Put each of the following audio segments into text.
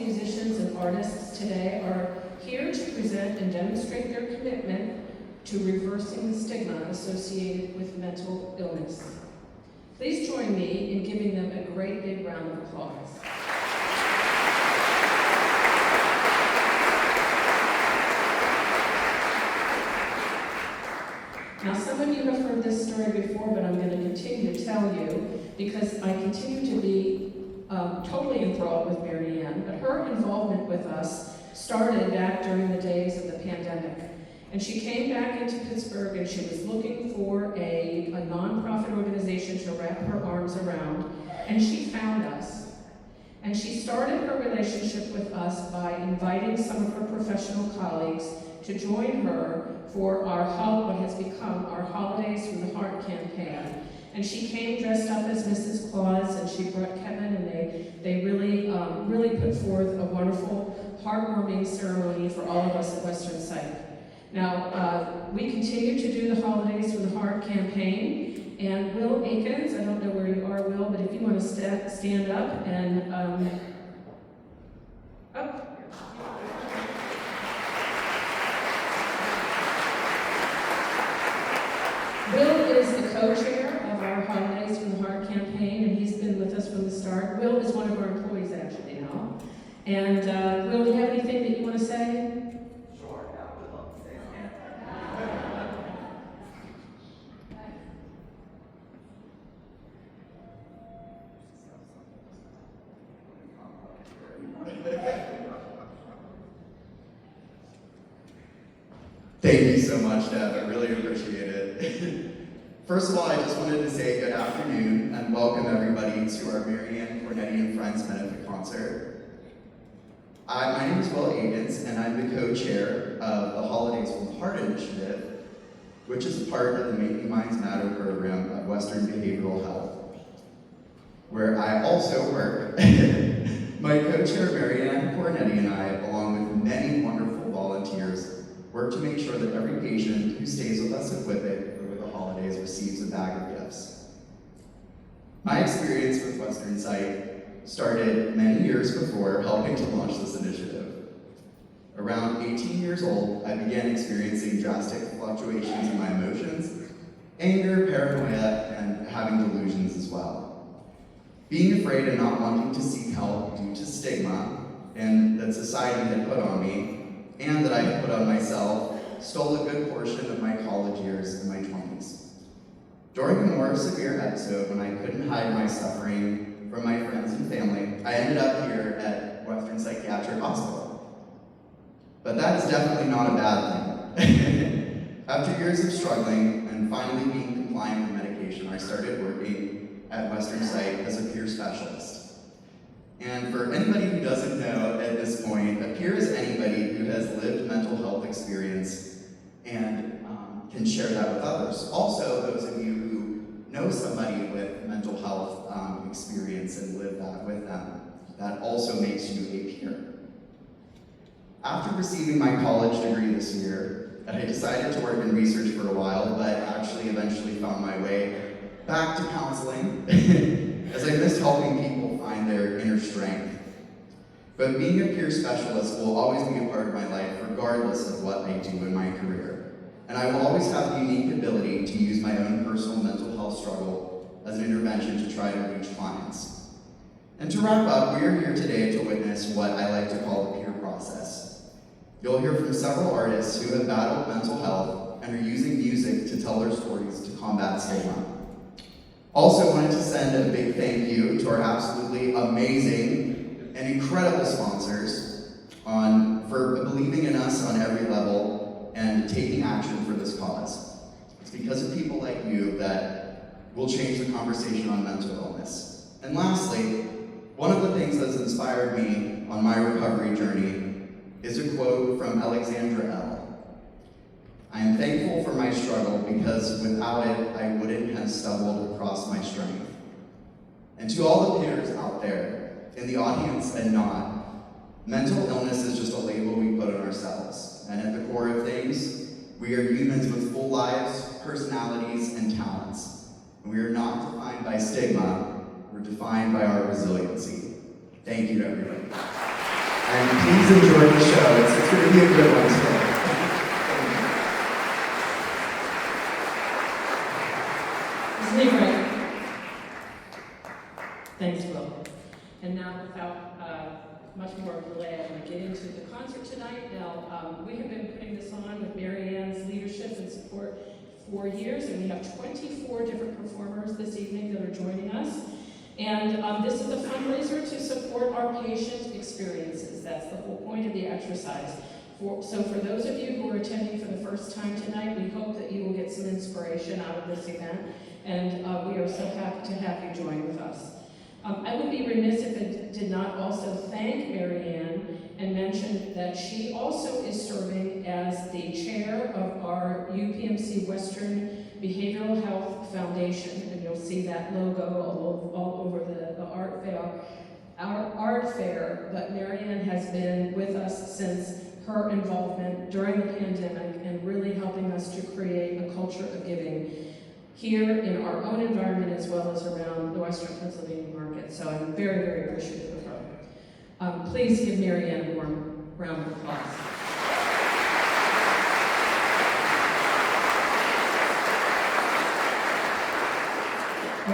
Musicians and artists today are here to present and demonstrate their commitment to reversing the stigma associated with mental illness. Please join me in giving them a great big round of applause. Now, some of you have heard this story before, but I'm going to continue to tell you because I continue to be totally enthralled with Marianne, but her involvement with us started back during the days of the pandemic. And she came back into Pittsburgh and she was looking for a nonprofit organization to wrap her arms around, and she found us. And she started her relationship with us by inviting some of her professional colleagues to join her for what has become our Holidays from the Heart campaign. And she came dressed up as Mrs. Claus, and she brought Kevin, and they really put forth a wonderful, heartwarming ceremony for all of us at Western Sight. Now, we continue to do the Holidays from the Heart campaign, and Will Akins, I don't know where you are, Will, but if you want to stand up and up. Will is the co-chair of our Holidays from the Heart campaign, and he's been with us from the start. Will is one of our employees actually now. And Will, do you have anything that you want to say? Sure, yeah, I would love to say Thank you so much, Deb. I really appreciate it. First of all, I just wanted to say good afternoon and welcome everybody to our Marianne Cornetti and Friends benefit concert. My name is Will Akins, and I'm the co-chair of the Holidays from the Heart initiative, which is part of the Making Minds Matter program of Western Behavioral Health, where I also work. My co-chair Marianne Cornetti and I, along with many wonderful volunteers, work to make sure that every patient who stays with us at Whippet over the holidays receives a bag of gifts. My experience with Western Sight started many years before helping to launch this initiative. Around 18 years old, I began experiencing drastic fluctuations in my emotions, anger, paranoia, and having delusions as well. Being afraid and not wanting to seek help due to stigma and that society had put on me, and that I had put on myself, stole a good portion of my college years in my 20s. During a more severe episode, when I couldn't hide my suffering from my friends and family, I ended up here at Western Psychiatric Hospital. But that is definitely not a bad thing. After years of struggling and finally being compliant with medication, I started working at Western Sight as a peer specialist. And for anybody who doesn't know at this point, a peer is anybody who has lived mental health experience and can share that with others. Also, those of you who know somebody with mental health experience and live that with them, that also makes you a peer. After receiving my college degree this year, I decided to work in research for a while, but actually eventually found my way back to counseling as I missed helping people find their inner strength. But being a peer specialist will always be a part of my life, regardless of what I do in my career. And I will always have the unique ability to use my own personal mental health struggle as an intervention to try to reach clients. And to wrap up, we are here today to witness what I like to call the peer process. You'll hear from several artists who have battled mental health and are using music to tell their stories to combat stigma. Also wanted to send a big thank you to our absolutely amazing and incredible sponsors for believing in us on every level and taking action for this cause. It's because of people like you that will change the conversation on mental illness. And lastly, one of the things that's inspired me on my recovery journey is a quote from Alexandria. I am thankful for my struggle because without it, I wouldn't have stumbled across my strength. And to all the peers out there, in the audience and not, mental illness is just a label we put on ourselves. And at the core of things, we are humans with full lives, personalities, and talents. And we are not defined by stigma, we're defined by our resiliency. Thank you to everybody. And please enjoy the show. It's going to be a good one today. Isn't he great? Thanks, Will. And now, without much more delay, I'm going to get into the concert tonight. Now, we have been putting this on with Marianne's leadership and support for years, and we have 24 different performers this evening that are joining us. And this is a fundraiser to support our patient experiences. That's the whole point of the exercise. So for those of you who are attending for the first time tonight, we hope that you will get some inspiration out of this event, and we are so happy to have you join with us. I would be remiss if I did not also thank Marianne and mention that she also is serving as the chair of our UPMC Western Behavioral Health Foundation, and you'll see that logo all over the art fair. But Marianne has been with us since her involvement during the pandemic and really helping us to create a culture of giving here in our own environment as well as around the Western Pennsylvania market. So I'm very, very appreciative of her. Please give Marianne a warm round of applause.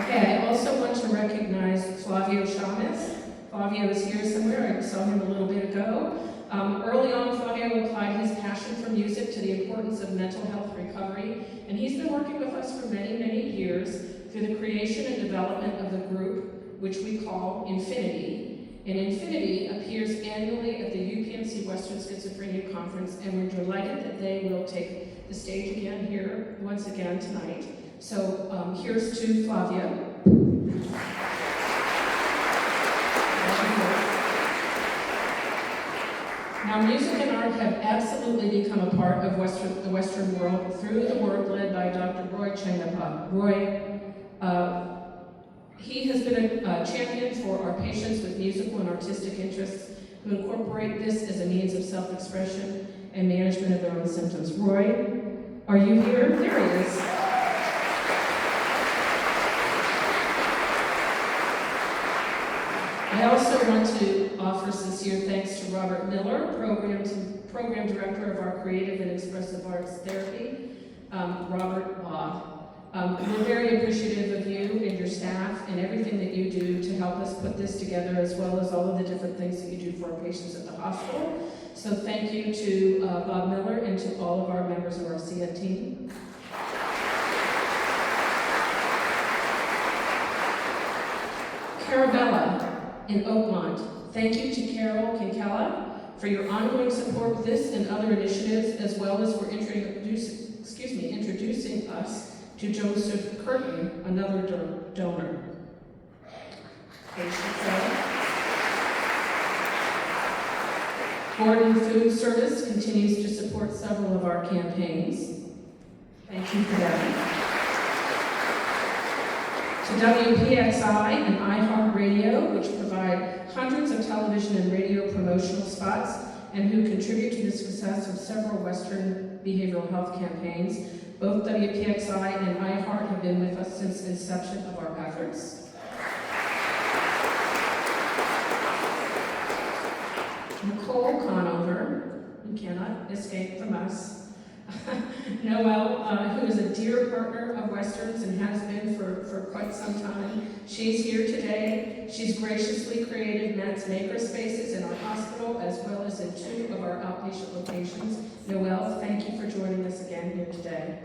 Okay, I also want to recognize Flavio Chavez. Flavio is here somewhere. I saw him a little bit ago. Early on, Flavio applied his passion for music to the importance of mental health recovery, and he's been working with us for many, many years through the creation and development of the group, which we call Infinity. And Infinity appears annually at the UPMC Western Schizophrenia Conference, and we're delighted that they will take the stage again here once again tonight. So here's to Flavio. Now, music and art have absolutely become a part of the Western world through the work led by Dr. Roy Chenapa. Roy, he has been a champion for our patients with musical and artistic interests who incorporate this as a means of self-expression and management of their own symptoms. Roy, are you here? There he is. I also want to offer sincere thanks to Robert Miller, Program Director of our Creative and Expressive Arts Therapy, Robert Bob. We're very appreciative of you and your staff and everything that you do to help us put this together, as well as all of the different things that you do for our patients at the hospital. So thank you to Bob Miller and to all of our members of our CN team. Carabella in Oakmont. Thank you to Carol Kinkella for your ongoing support with this and other initiatives, as well as for introducing us to Joseph Curtin, another donor. Gordon Food Service continues to support several of our campaigns. Thank you for that. To WPXI and iHeartRadio, which provide hundreds of television and radio promotional spots and who contribute to the success of several Western behavioral health campaigns. Both WPXI and iHeart have been with us since inception of our efforts. Nicole Conover, who cannot escape from us. Noelle, who is a dear partner of Westerns and has been for quite some time. She's here today. She's graciously created Matt's maker spaces in our hospital as well as in 2 of our outpatient locations. Noelle, thank you for joining us again here today.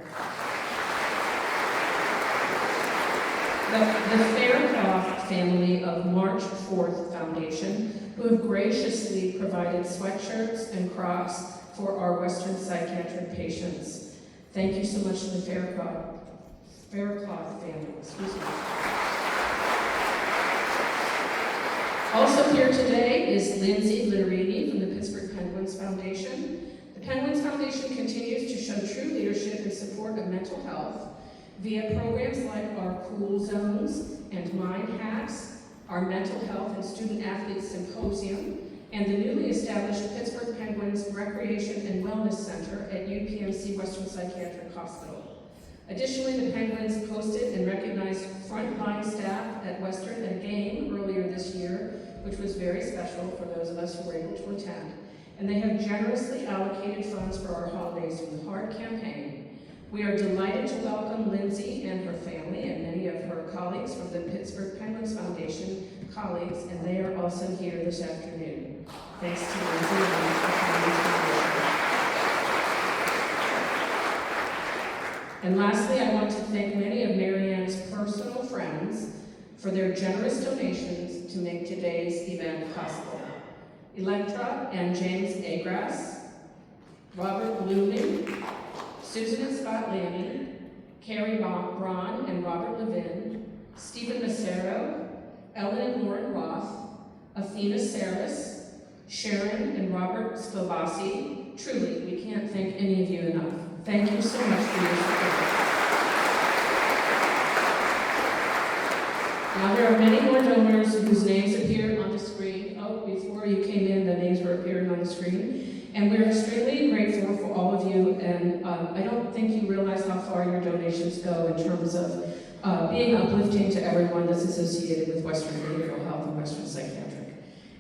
The Faircloth family of March 4th Foundation, who have graciously provided sweatshirts and Crocs for our Western psychiatric patients. Thank you so much to the Faircloth family. Excuse me. Also here today is Lindsay Litterini from the Pittsburgh Penguins Foundation. The Penguins Foundation continues to show true leadership in support of mental health via programs like our Cool Zones and Mind Hacks, our Mental Health and Student Athletes Symposium, and the newly established Pittsburgh Penguins Recreation and Wellness Center at UPMC Western Psychiatric Hospital. Additionally, the Penguins hosted and recognized frontline staff at Western at a game earlier this year which was very special for those of us who were able to attend. And they have generously allocated funds for our holidays through the Heart campaign. We are delighted to welcome Lindsay and her family and many of her colleagues from the Pittsburgh Penguins Foundation colleagues, and they are also here this afternoon. Thanks to Lindsay and the Penguins Foundation. And lastly, I want to thank many of Marianne's personal friends for their generous donations to make today's event possible. Electra and James Agras, Robert Lumen, Susan and Scott Lanning, Carrie Braun and Robert Levin, Stephen Massero, Ellen and Lauren Roth, Athena Saris, Sharon and Robert Scobasi. Truly, we can't thank any of you enough. Thank you so much for your support. Now there are many more donors whose names appear on the screen. Oh, before you came in, the names were appearing on the screen. And we're extremely grateful for all of you, and I don't think you realize how far your donations go in terms of being uplifting to everyone that's associated with Western Behavioral Health and Western Psychiatric.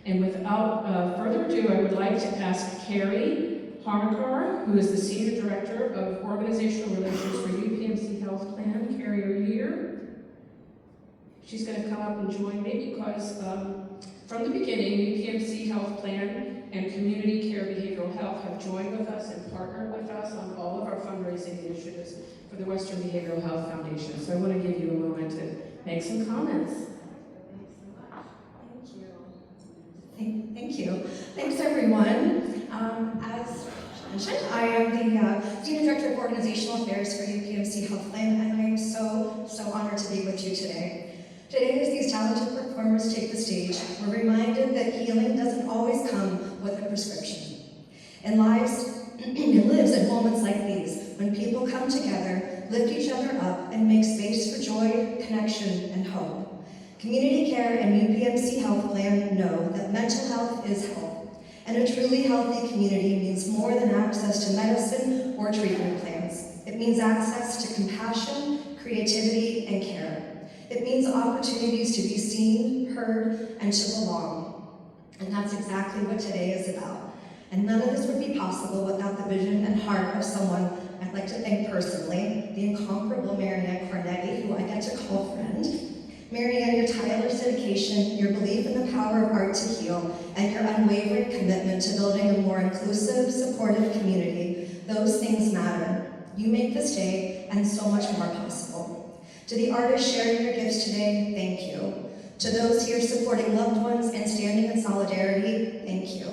And without further ado, I would like to ask Carrie Harkar, who is the Senior Director of Organizational Relations for UPMC Health Plan. Carrie, are you here? She's going to come up and join me because from the beginning, UPMC Health Plan and Community Care Behavioral Health have joined with us and partnered with us on all of our fundraising initiatives for the Western Behavioral Health Foundation. So I want to give you a moment to make some comments. Thank you. Thanks, everyone. As mentioned, I am the Senior Director of Organizational Affairs for UPMC Health Plan, and I am so honored to be with you today. Today, as these talented performers take the stage, we're reminded that healing doesn't always come with a prescription. It lives in moments like these, when people come together, lift each other up, and make space for joy, connection, and hope. Community care and UPMC Health Plan know that mental health is health, and a truly healthy community means more than access to medicine or treatment plans. It means access to compassion, creativity, and care. It means opportunities to be seen, heard, and to belong. And that's exactly what today is about. And none of this would be possible without the vision and heart of someone I'd like to thank personally, the incomparable Marianne Cornetti, who I get to call friend. Marianne, your tireless dedication, your belief in the power of art to heal, and your unwavering commitment to building a more inclusive, supportive community, those things matter. You make this day and so much more possible. To the artists sharing your gifts today, thank you. To those here supporting loved ones and standing in solidarity, thank you.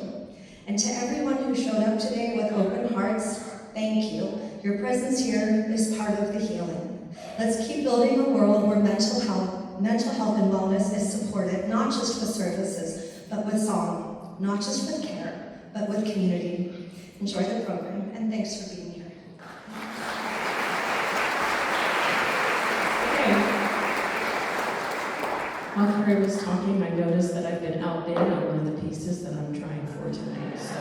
And to everyone who showed up today with open hearts, thank you. Your presence here is part of the healing. Let's keep building a world where mental health and wellness is supported, not just with services, but with song, not just with care, but with community. Enjoy the program, and thanks for being here. While Carrie was talking, I noticed that I've been outbid on one of the pieces that I'm trying for tonight. So,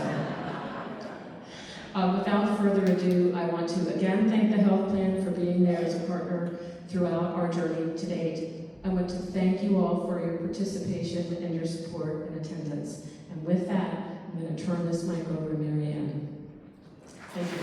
without further ado, I want to again thank the Health Plan for being there as a partner throughout our journey to date. I want to thank you all for your participation and your support and attendance. And with that, I'm going to turn this mic over to Marianne. Thank you.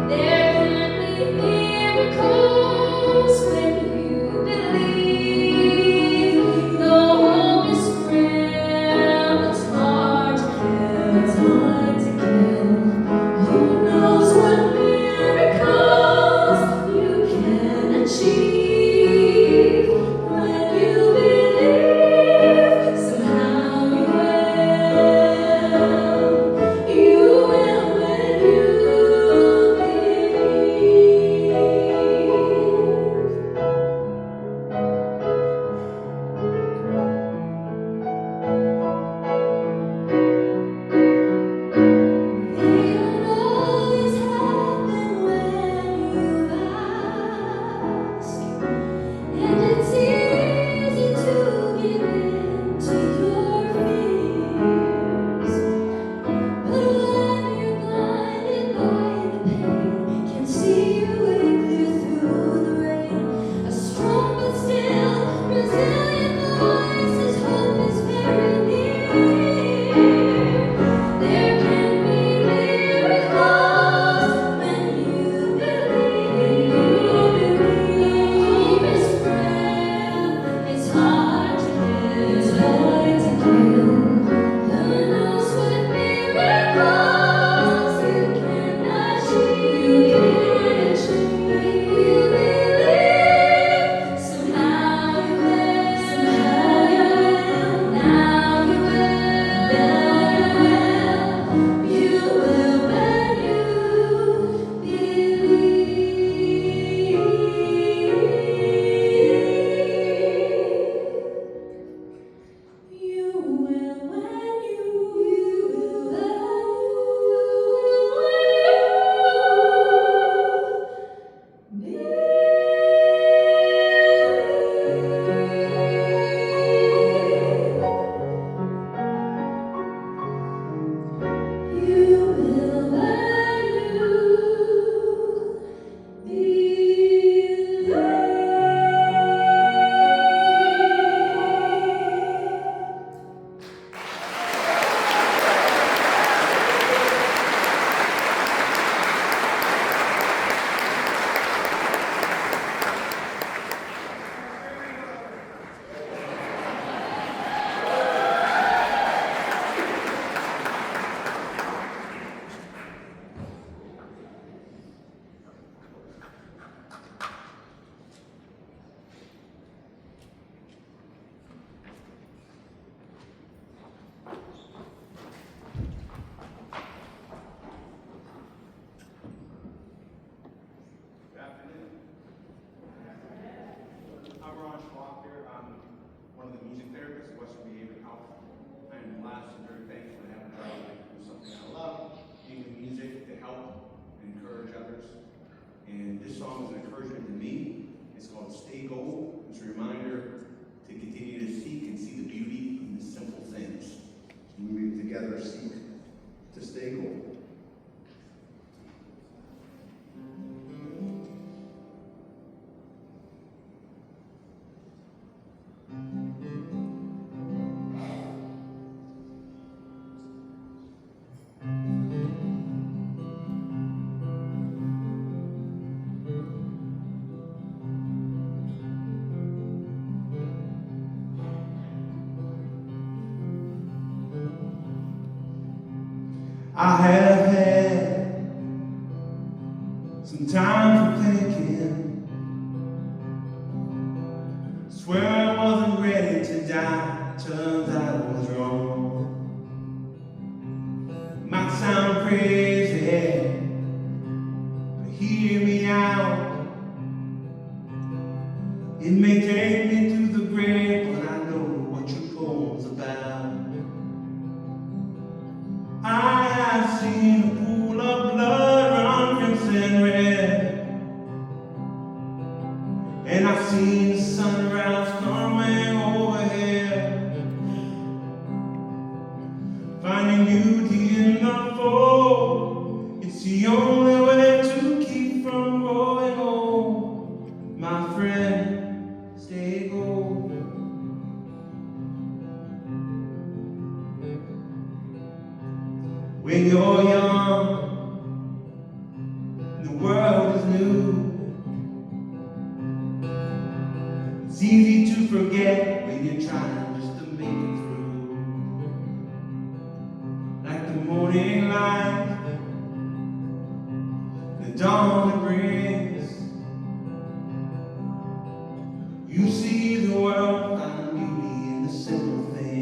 There can be miracles when you believe. of the music therapist at Western Behavior Health. I am blessed and very thankful to have a job to do something I love, using music to help and encourage others. And this song is an encouragement to me. It's called Stay Gold. It's a reminder to continue to seek and see the beauty in the simple things. We together seek to stay gold. I have had some time for thinking. Swear I wasn't ready to die. Turns out I was wrong. Might sound crazy, but hear me out. It may take me to the grave, but I know what your poem's about. I have seen a pool of blood run crimson red, and I've seen the sunrise coming overhead. Finding beauty in the fall, it's the only way to keep from growing old. My friend, stay gold. When you're young, the world is new. It's easy to forget when you're trying just to make it through. Like the morning light, the dawn it brings. You see the world, find beauty in the simple things.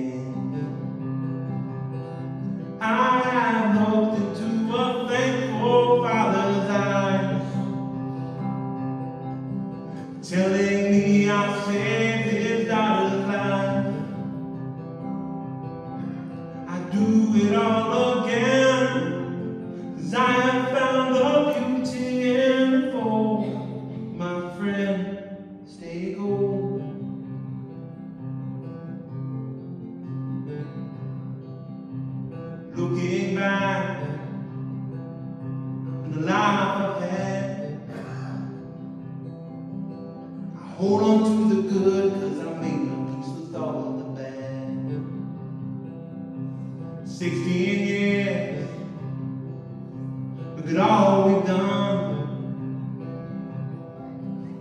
I have looked into a thankful father's eyes, telling me I'll save his daughter's life. I do it all again, 'cause I have found the beauty in the fall. My friend, stay gold. Looking back on the life I've had, I hold on to the good, 'cause I made no peace with all of the bad. 16 years, look at all we've done.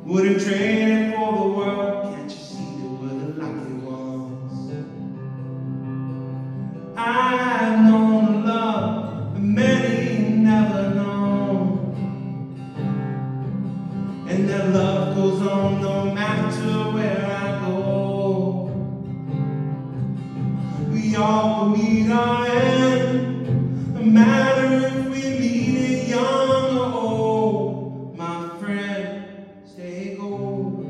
Wouldn't trade it for the world, can't you see that we're the lucky ones? I've known love that many never known, and that love goes on no matter where I go. We all meet our end, no matter if we meet it young or old. My friend, stay gold.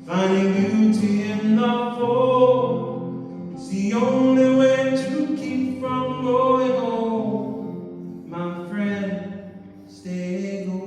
Finding beauty in the fall, it's the only way to keep from growing old. My friend, stay gold.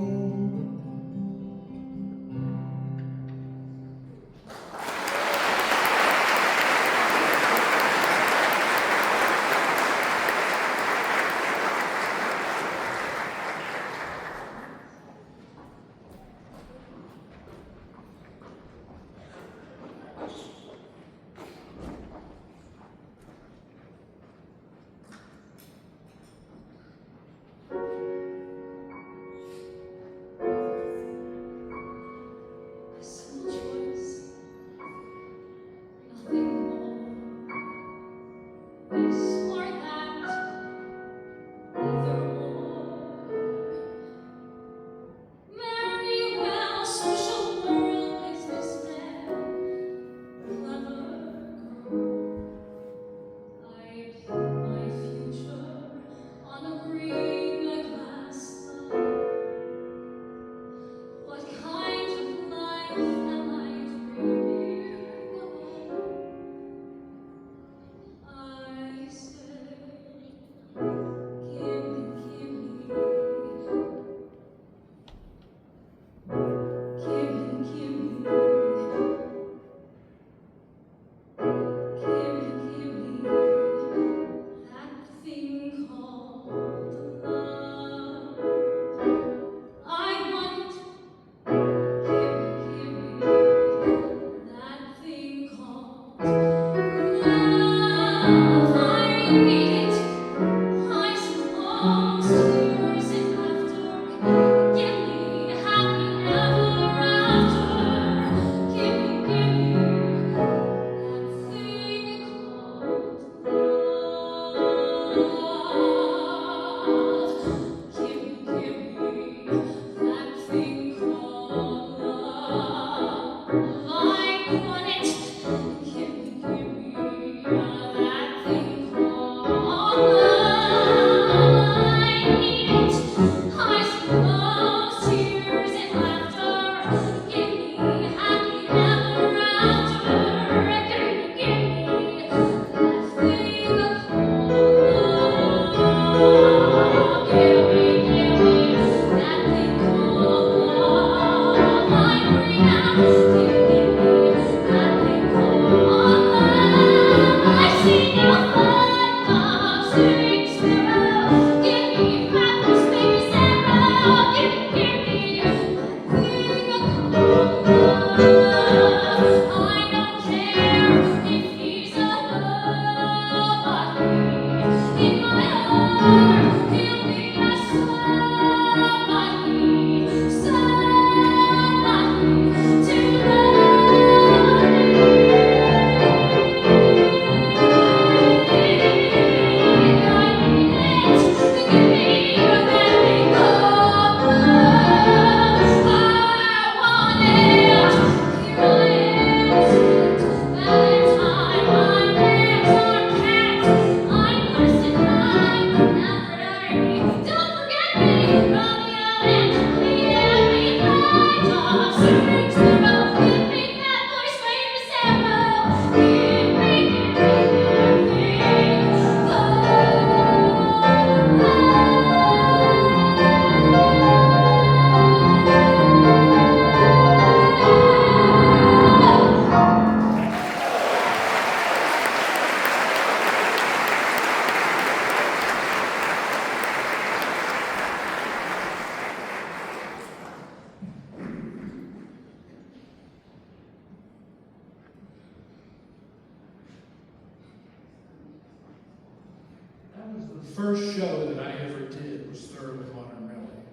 first show that I ever did was Third with Modern Millie.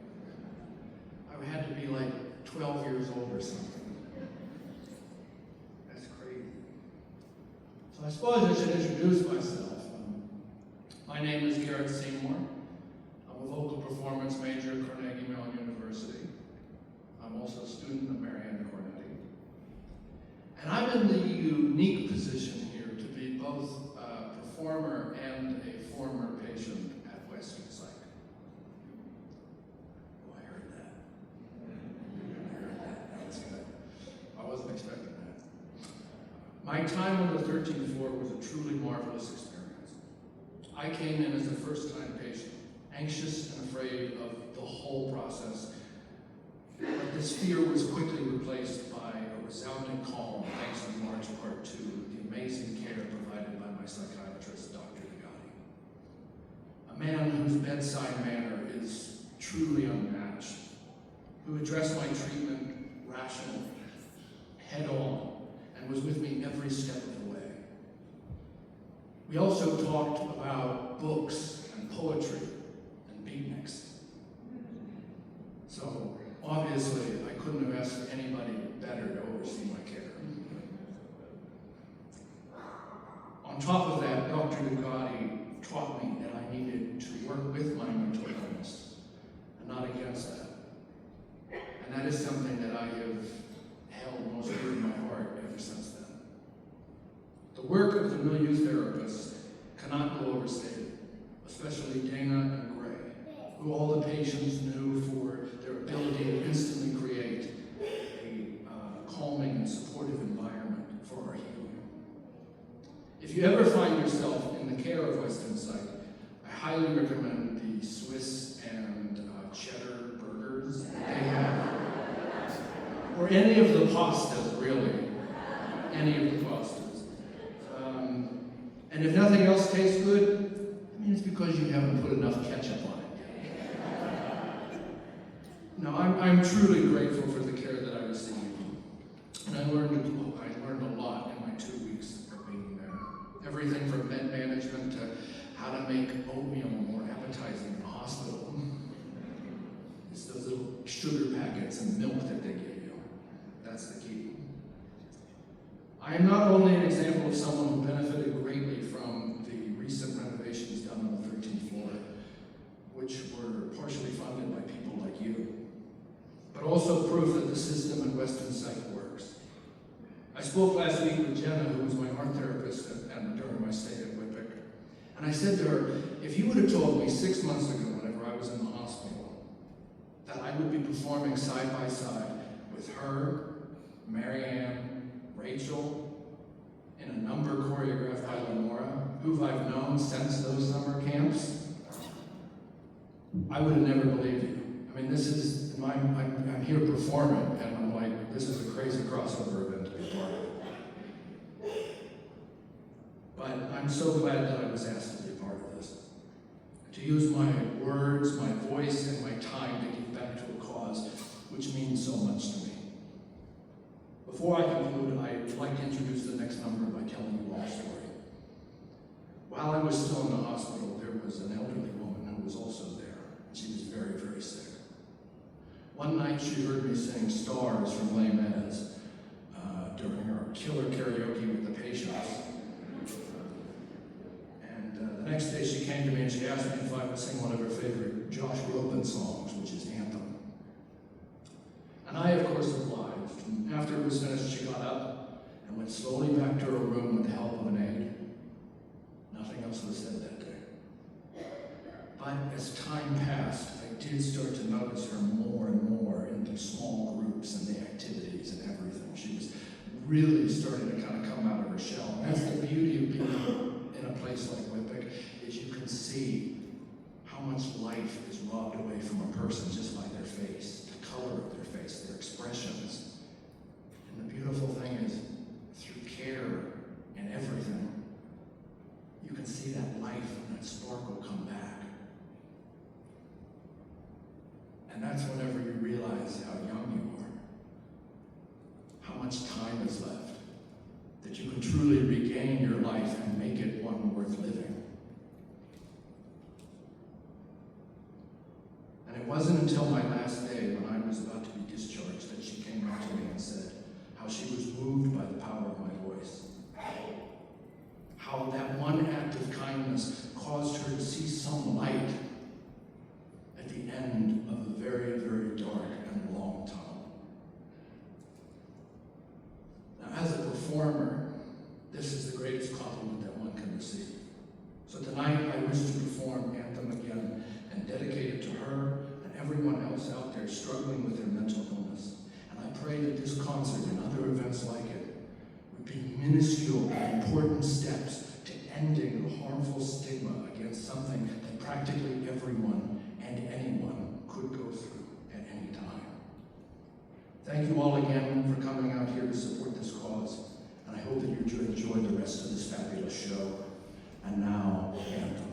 I had to be like 12 years old or something. That's crazy. So I suppose I should introduce myself. My name is Garrett Seymour. I'm a vocal performance major at Carnegie Mellon University. I'm also a student of Marianne Cornetti. And I'm in the unique position here to be both a performer and a former patient at Western Psych. Oh, I heard that. That was good. I wasn't expecting that. My time on the 13th floor was a truly marvelous experience. I came in as a first-time patient, anxious and afraid of the whole process. But this fear was quickly replaced by a resounding calm, thanks in large part to the amazing care provided by my psychiatrist, Dr. Gigi. A man whose bedside manner is truly unmatched, who addressed my treatment rationally, head-on, and was with me every step of the way. We also talked about books and poetry and beatniks. So obviously, I couldn't have asked for anybody better to oversee my care. On top of that, Dr. Gigi taught me that I needed to work with my mental illness and not against that. And that is something that I have held most dear to my heart ever since then. The work of the milieu therapists cannot go overstated, especially Dana and Gray, who all the patients knew for their ability to instantly create a calming and supportive environment for our healing. If you ever find yourself in the care of Western Psych, I highly recommend the Swiss and cheddar burgers that they have. Or any of the pastas, really. Any of the pastas. And if nothing else tastes good, I mean, it's because you haven't put enough ketchup on it. No, I'm truly grateful for the care that I received. And I learned a lot in my 2 weeks of being there. Everything from med management to how to make oatmeal more appetizing in the hospital. It's those little sugar packets and milk that they give you. That's the key. I am not only an example of someone who benefited greatly from the recent renovations done on the 13th floor, which were partially funded by people like you, but also proof that the system in Western Psych works. I spoke last week with Jenna, who was my art therapist during my stay at Whitbeck, and I said to her, if you would have told me 6 months ago, whenever I was in the hospital, that I would be performing side by side with her, Marianne, Rachel, in a number choreographed by Lenora, who I've known since those summer camps, I would have never believed you. I mean, this is, I'm here performing, and I'm like, this is a crazy crossover event to be part of. But I'm so glad that I was asked to be a part of this. To use my words, my voice, and my time to give back to a cause which means so much to me. Before I conclude, I'd like to introduce the next number by telling you all a story. While I was still in the hospital, there was an elderly woman who was also there. She was very, very sick. One night she heard me sing Stars from Les Mis during our killer karaoke with the patients. And the next day she came to me and she asked me if I would sing one of her favorite Josh Groban songs, which is Anthem. And I, of course, obliged. And after it was finished, she got up and went slowly back to her room with the help of an aide. Nothing else was said that day. But as time passed, I did start to notice her more and more in the small groups and the activities and everything. She was really starting to kind of come out of her shell. And that's the beauty of being in a place like Whitbeck, is you can see how much life is robbed away from a person just by their face, the color of their face, their expressions. And the beautiful thing is, through care and everything, you can see that life and that sparkle come back. And that's whenever you realize how young you are, how much time is left, that you can truly regain your life and make it one worth living. I wish to perform Anthem again and dedicate it to her and everyone else out there struggling with their mental illness. And I pray that this concert and other events like it would be minuscule but important steps to ending the harmful stigma against something that practically everyone and anyone could go through at any time. Thank you all again for coming out here to support this cause, and I hope that you enjoy the rest of this fabulous show. And now, Anthem.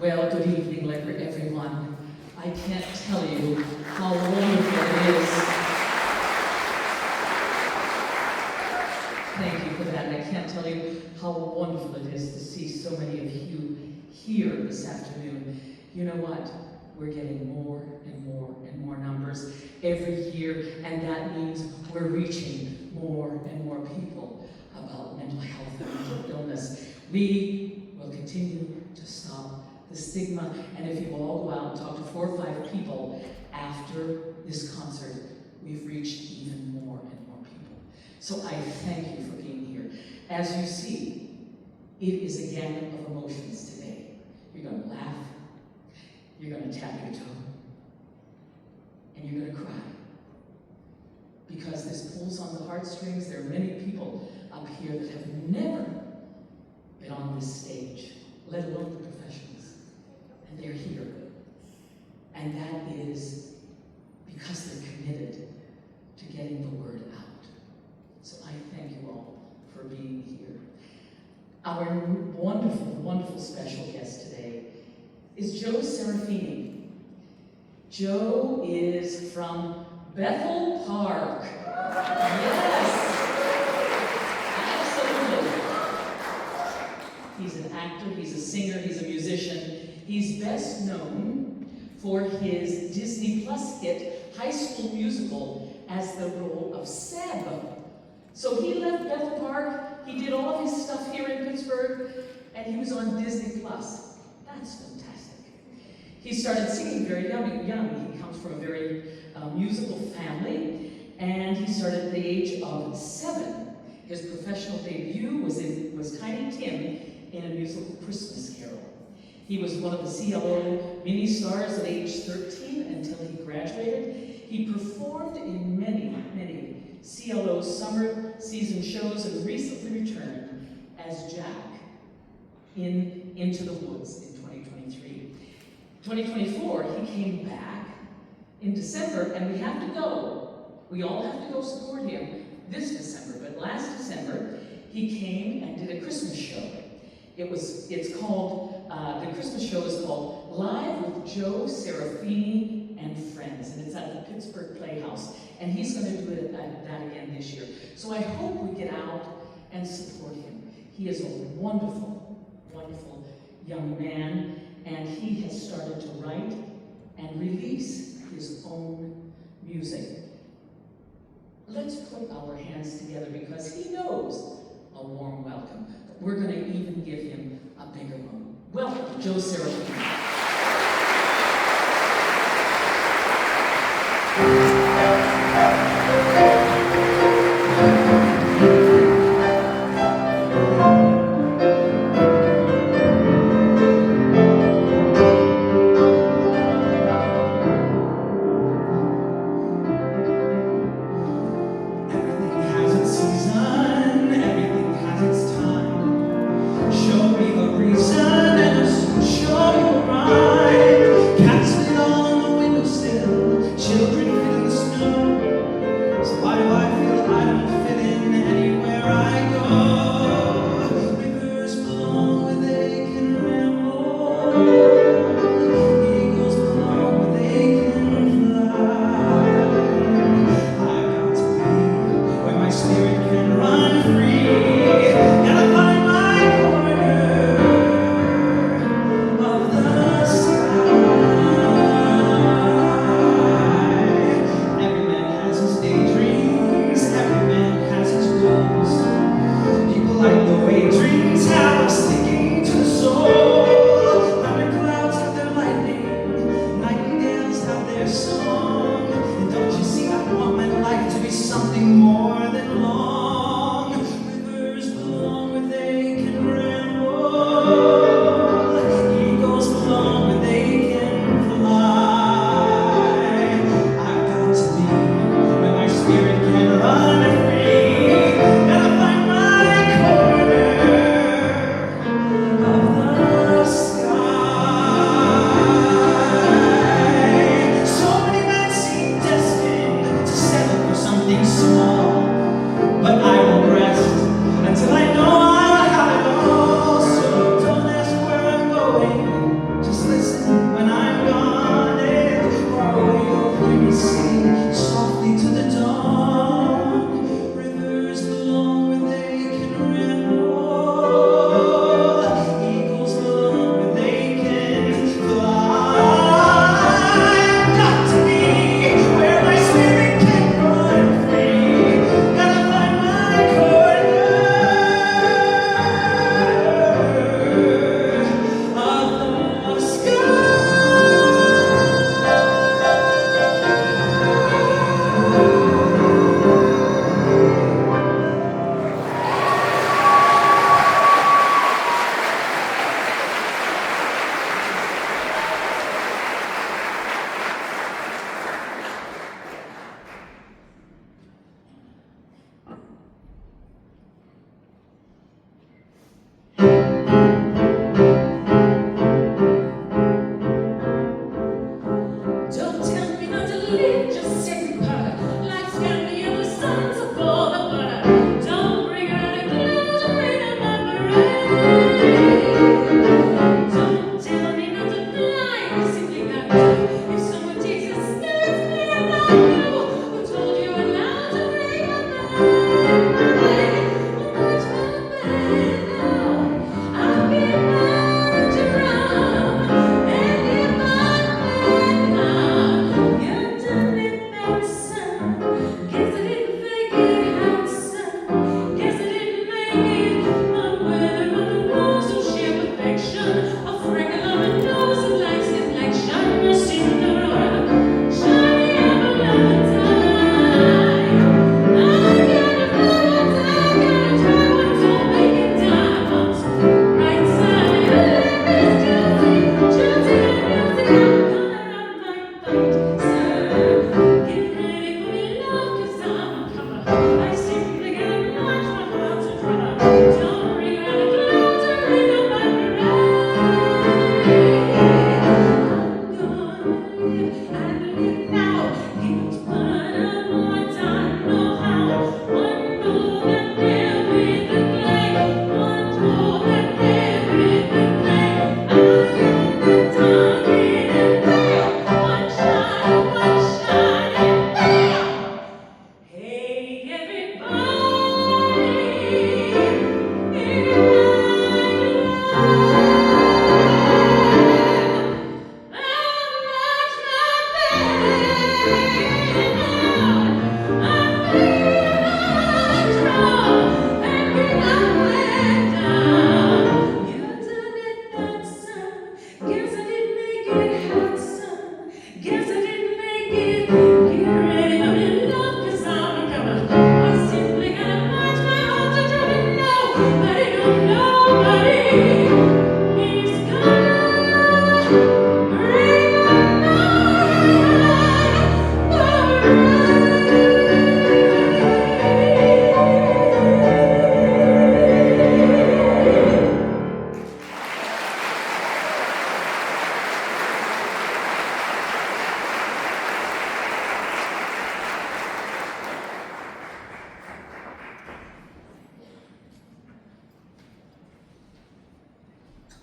Well, good evening, everyone. I can't tell you how wonderful it is. Thank you for that. I can't tell you how wonderful it is to see so many of you here this afternoon. You know what? We're getting more and more and more numbers every year, and that means we're reaching more and more people about mental health and mental illness. We will continue to stop the stigma, and if you all go out and talk to 4 or 5 people after this concert, we've reached even more and more people. So I thank you for being here. As you see, it is a gamut of emotions today. You're going to laugh, you're going to tap your toe, and you're going to cry. Because this pulls on the heartstrings. There are many people up here that have never been on this stage, let alone the professionals. And they're here. And that is because they're committed to getting the word out. So I thank you all for being here. Our wonderful, wonderful special guest today is Serafini. Joe is from Bethel Park. Yes, absolutely. He's an actor, he's a singer, he's a musician. He's best known for his Disney Plus hit High School Musical as the role of Seb. So he left Bethel Park, he did all of his stuff here in Pittsburgh, and he was on Disney Plus. That's fantastic. He started singing very young. He comes from a very musical family, and he started at the age of 7. His professional debut was Tiny Tim in a musical Christmas Carol. He was one of the CLO mini stars at age 13 until he graduated. He performed in many, many CLO summer season shows and recently returned as Jack in Into the Woods in 2023. 2024, he came back in December, and we have to go. We all have to go support him this December, but last December, he came and did a Christmas show. The Christmas show is called Live with Joe, Serafini, and Friends, and it's at the Pittsburgh Playhouse, and he's going to do it at that again this year. So I hope we get out and support him. He is a wonderful, wonderful young man, and he has started to write and release his own music. Let's put our hands together because he knows a warm welcome. But we're going to even give him a bigger one. Welcome, Joe Serafini. Show me the reason and I'll soon show you right.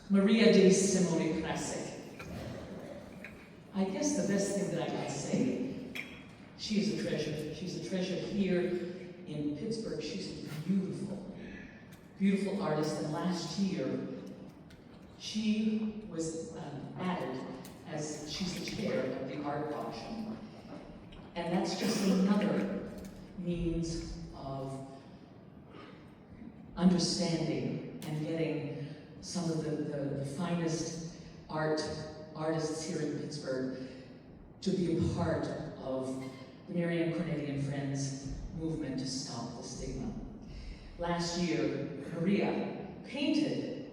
Maria DeSimone Prascak. I guess the best thing that I can say, she is a treasure. She's a treasure here in Pittsburgh. She's a beautiful, beautiful artist. And last year, she was added as she's the chair of the art auction. And that's just another means of understanding and getting some of the finest artists here in Pittsburgh to be a part of the Marianne Cornetti and Friends movement to stop the stigma. Last year, Maria painted.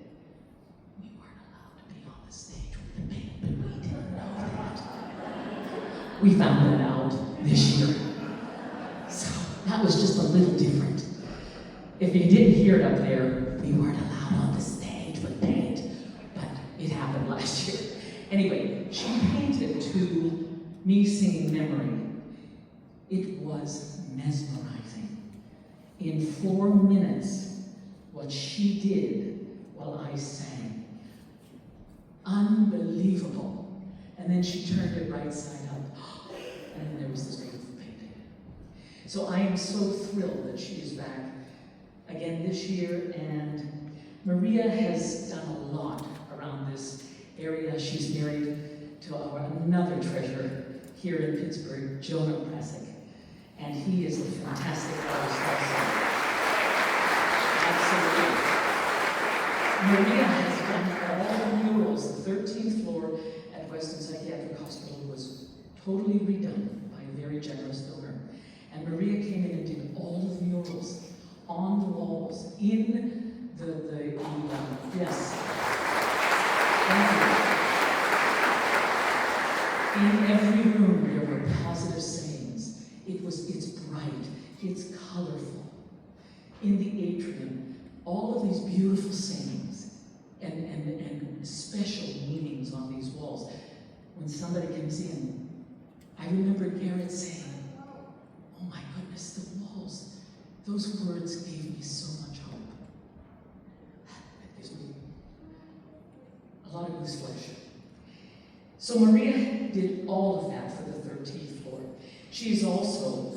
We weren't allowed to be on the stage with the paint, but we didn't know that. We found that out this year. So that was just a little different. If you didn't hear it up there, we weren't allowed on the stage with paint, but it happened last year. Anyway, she painted to me singing Memory. It was mesmerizing. In 4 minutes, what she did while I sang. Unbelievable. And then she turned it right side up. And then there was this beautiful painting. So I am so thrilled that she is back again this year. And Maria has done a lot around this area. She's married to another treasure here in Pittsburgh, Jonah Prascak. And he is a fantastic artist also. Absolutely. Maria has done all the murals. The 13th floor at Western Psychiatric Hospital was totally redone by a very generous donor. And Maria came in and did all of the murals on the walls in yes. Thank you. In every room there were positive sayings. It's bright, it's colorful. In the atrium, all of these beautiful sayings and special meanings on these walls. When somebody comes in, I remember Garrett saying, "Oh my goodness, the walls, those words gave me so much hope." That gives me a lot of goose flesh. So Maria did all of that for the 13th floor. She is also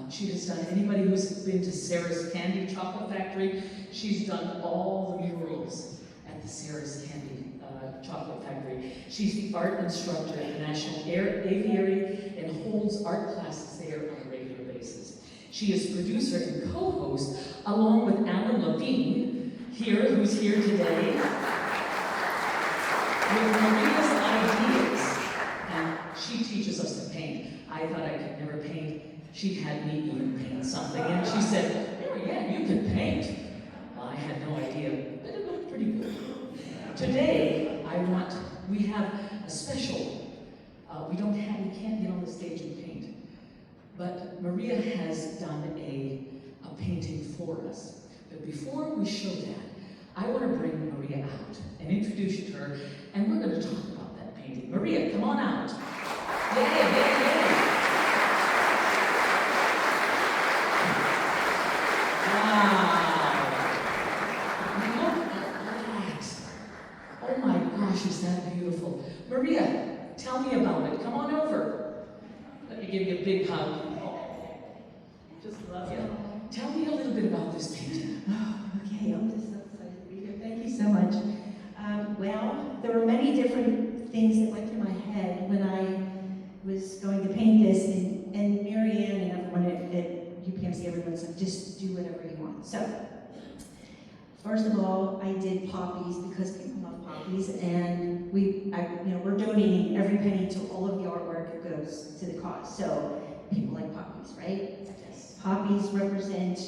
she has done, anybody who's been to Sarah's Candy Chocolate Factory, she's done all the murals at the Sarah's Candy Chocolate Factory. She's the art instructor at the National Aviary and holds art classes there on a regular basis. She is producer and co-host along with Alan Levine, who's here today, with Maria's ideas. And she teaches us to paint. I thought I could never paint. She had me even paint something, and she said, "Marianne, you can paint." Well, I had no idea, but it looked pretty good. Today, we have a special. We can't get on the stage and paint, but Maria has done a painting for us. But before we show that, I want to bring Maria out and introduce you to her, and we're going to talk about that painting. Maria, come on out. Yay, yay, yay. Wow. Look at that. Oh my gosh, is that beautiful. Maria, tell me about it. Come on over. Let me give you a big hug. Oh, just love you. Tell me a little bit about this painting. Oh, okay, I'm just so excited to be here. Thank you so much. Well, there were many different things that went through my head when I was going to paint this, and Marianne and everyone at UPMC, everyone said, just do whatever you want. So, first of all, I did poppies because people love poppies, and we're donating every penny to all of the artwork that goes to the cause. So, people like poppies, right? Yes. Poppies represent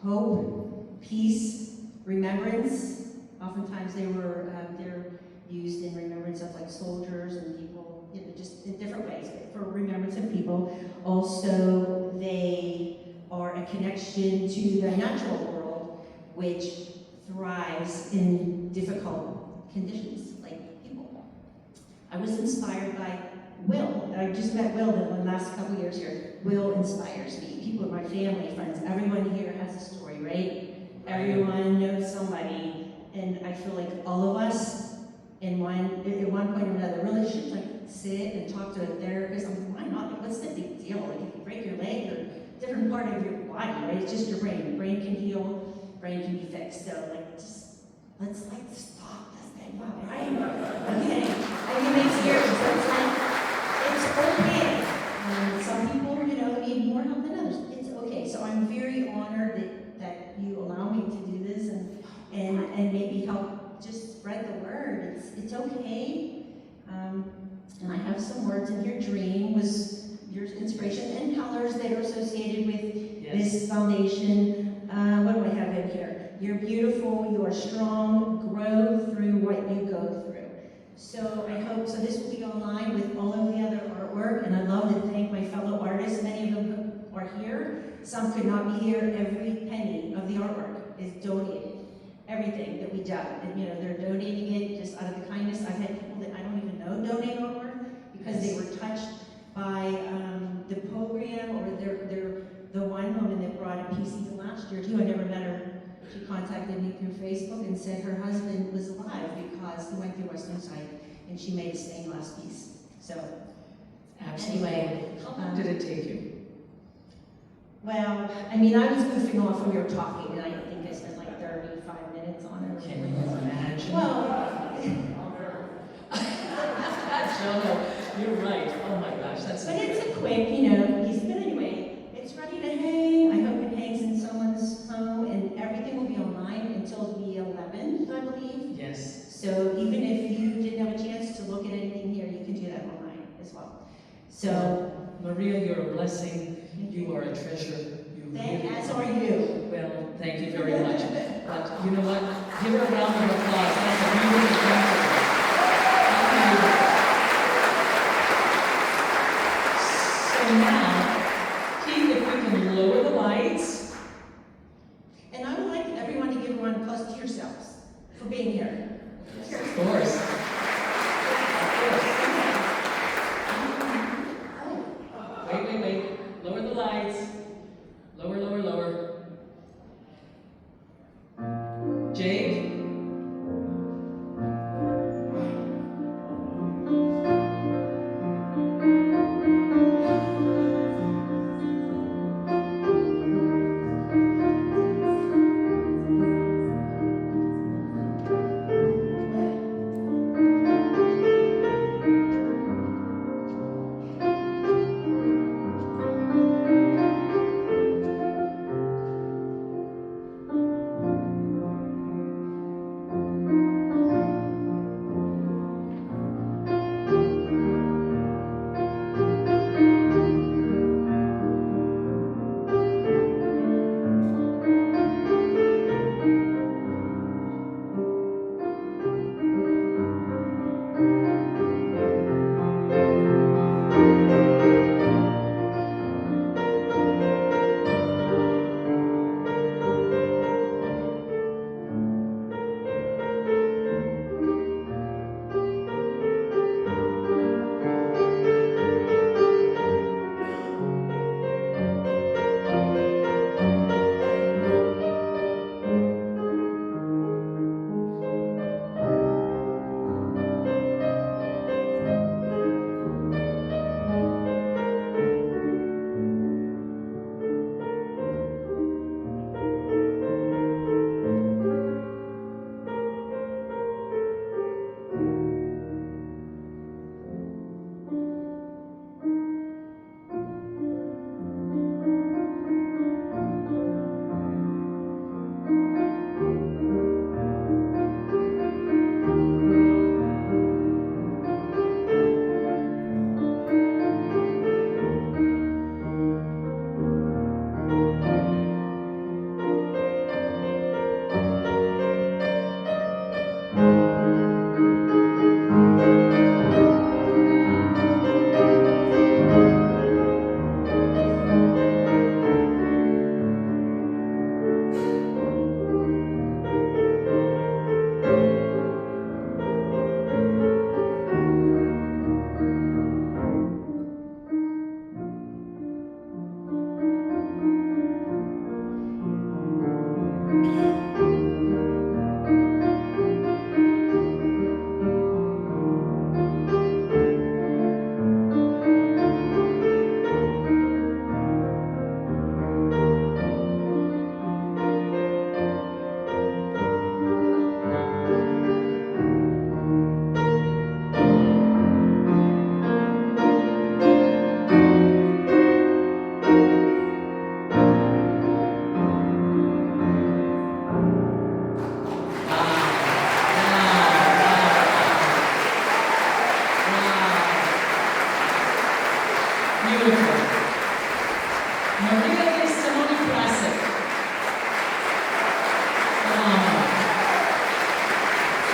hope, peace, remembrance. Oftentimes they're used in remembrance of like soldiers and people, just in different ways, but for remembrance of people. Also, they are a connection to the natural world, which thrives in difficult conditions, like people. I was inspired by Will. I just met Will in the last couple years here. Will inspires me. People in my family, friends, everyone here has a story, right? Everyone knows somebody And I feel like all of us, at one point or another, really should like sit and talk to a therapist. I mean, why not? Like, what's the big deal? Like, if you break your leg or different part of your body, right? It's just your brain. Your brain can heal, brain can be fixed. So, like, just let's like stop this thing, right? Okay. I mean, it's here. So it's like it's okay. Some people, need more help than others. It's okay. So I'm very honored that you allow me to do this and maybe help just spread the word. It's okay. And I have some words in your dream was your inspiration and colors that are associated with this foundation. What do I have in here? You're beautiful, you are strong, grow through what you go through. So I hope, so this will be online with all of the other artwork, and I'd love to thank my fellow artists. Many of them are here. Some could not be here. Every penny of the artwork is donated. Everything that we do, and they're donating it just out of the kindness. I've had people that I don't even know donate artwork because they were touched by the program, or they're the one woman that brought a piece even last year too. I never met her. She contacted me through Facebook and said her husband was alive because he went through a suicide, and she made a stained glass piece. So, anyway, How long did it take you? well, I mean, I was goofing off when we were talking, and I think I spent like 35 minutes on it. Can you imagine? Well, No, you're right. Oh my gosh, that's but it's a quick, piece. But anyway, it's ready to hang. I hope it hangs in someone's home, and everything will be online until the 11th, I believe. Yes. So even if you didn't have a chance to look at anything here, you can do that online as well. So, Maria, you're a blessing. You are a treasure. as are you. Well, thank you very much. But you know what? Give her a round of applause. That's a beautiful gesture. So now, Keith, if we can lower the lights. And I would like everyone to give a round of applause to yourselves for being here. Of course. Wait. Lower the lights. Lower. Jake?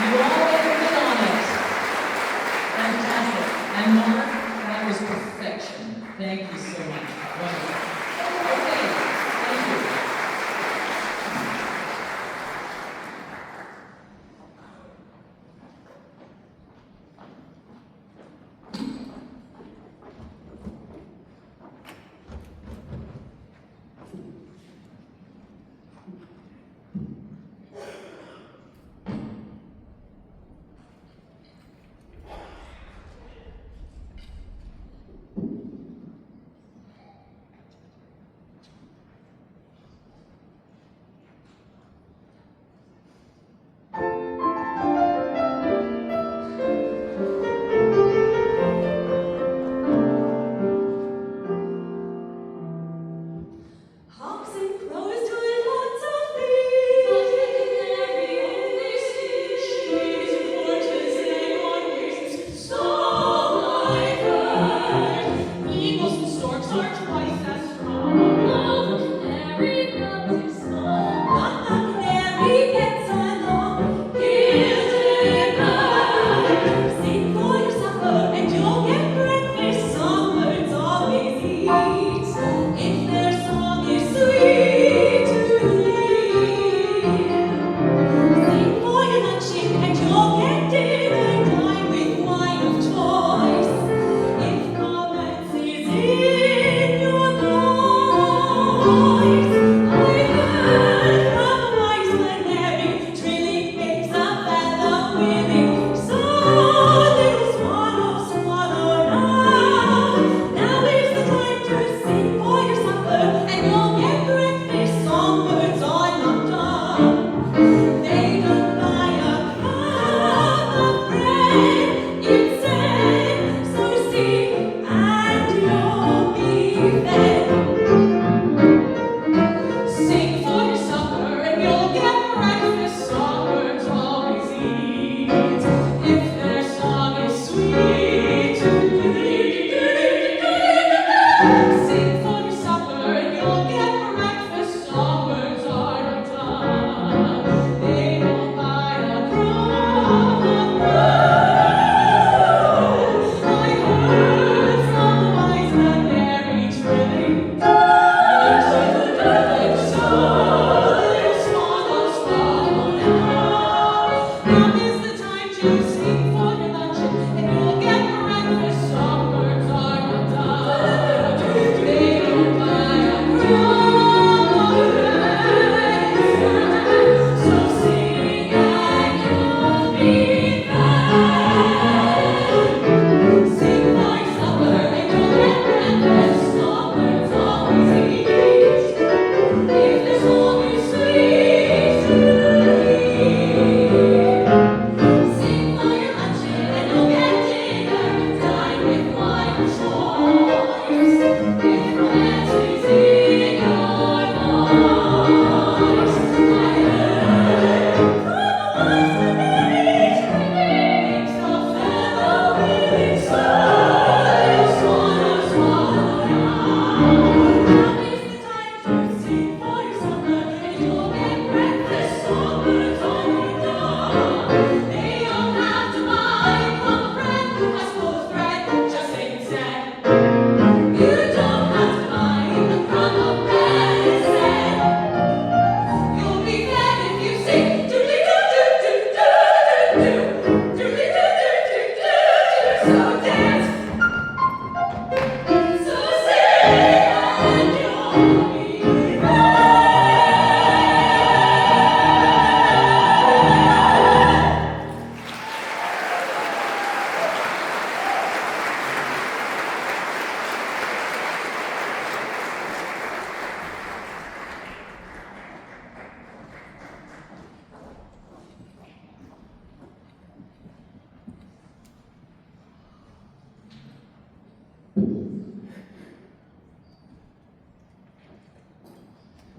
You all hit on it. Fantastic. And Mark, that was perfection. Thank you so much. Wonderful. Okay, thank you.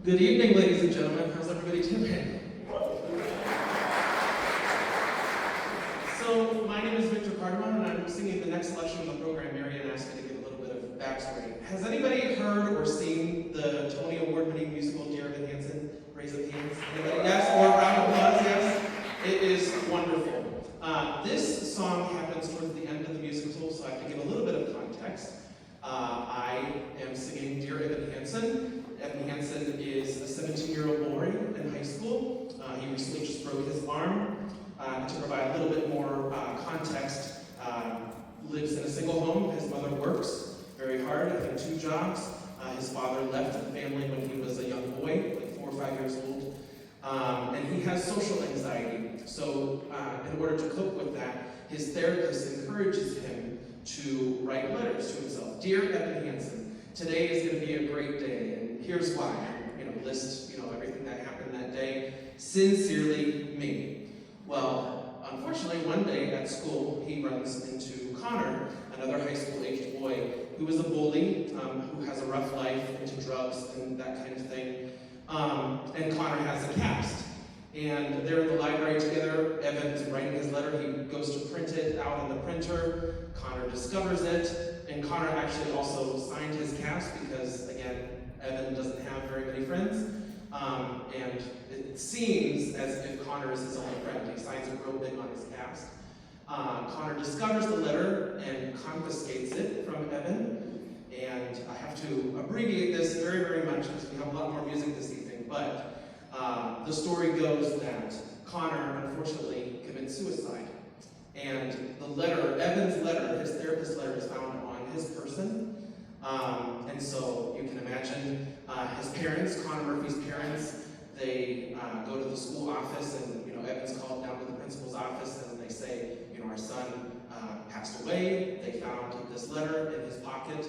Good evening, ladies and gentlemen. How's everybody doing? So, my name is Victor Cardamone, and I'm singing the next selection of the program. Marianne asked me to give a little bit of backstory. Has anybody heard or seen the Tony Award-winning musical Dear Evan Hansen? Raise of hands. Anybody? Yes? Or a round of applause? Yes? It is wonderful. This song happens towards the end of the musical, so I have to give a little bit of context. I am singing Dear Evan Hansen. Evan Hansen is a 17-year-old boy in high school. He recently just broke his arm. To provide a little bit more context, lives in a single home. His mother works very hard, having 2 jobs. His father left the family when he was a young boy, like 4 or 5 years old. And he has social anxiety. So in order to cope with that, his therapist encourages him to write letters to himself. Dear Evan Hansen, today is going to be a great day, and here's why. List everything that happened that day. Sincerely, me. Well, unfortunately, one day at school, he runs into Connor, another high school-aged boy who is a bully, who has a rough life, into drugs and that kind of thing. And Connor has a cast. And they're in the library together. Evan's writing his letter. He goes to print it out on the printer. Connor discovers it. And Connor actually also signed his cast because, again, Evan doesn't have very many friends. And it seems as if Connor is his only friend. He signs it real big on his cast. Connor discovers the letter and confiscates it from Evan. And I have to abbreviate this very, very much because we have a lot more music this evening. But the story goes that Connor, unfortunately, commits suicide. And the letter, Evan's letter, his therapist's letter, is found on his person. And so you can imagine his parents, Connor Murphy's parents, they go to the school office, and Evan's called down to the principal's office, and they say, our son passed away. They found this letter in his pocket.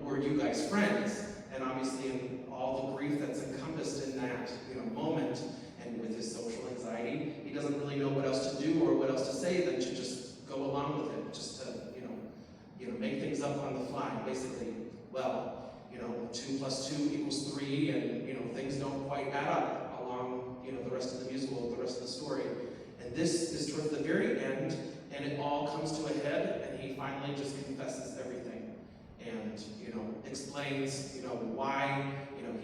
Were you guys friends? And obviously, in all the grief that's encompassed in that moment, and with his social anxiety, he doesn't really know what else to do or what else to say than to just go along with it, just to make things up on the fly. Basically, 2 + 2 = 3, and things don't quite add up along the rest of the musical, the rest of the story. And this is towards the very end, and it all comes to a head, and he finally just confesses everything, and explains why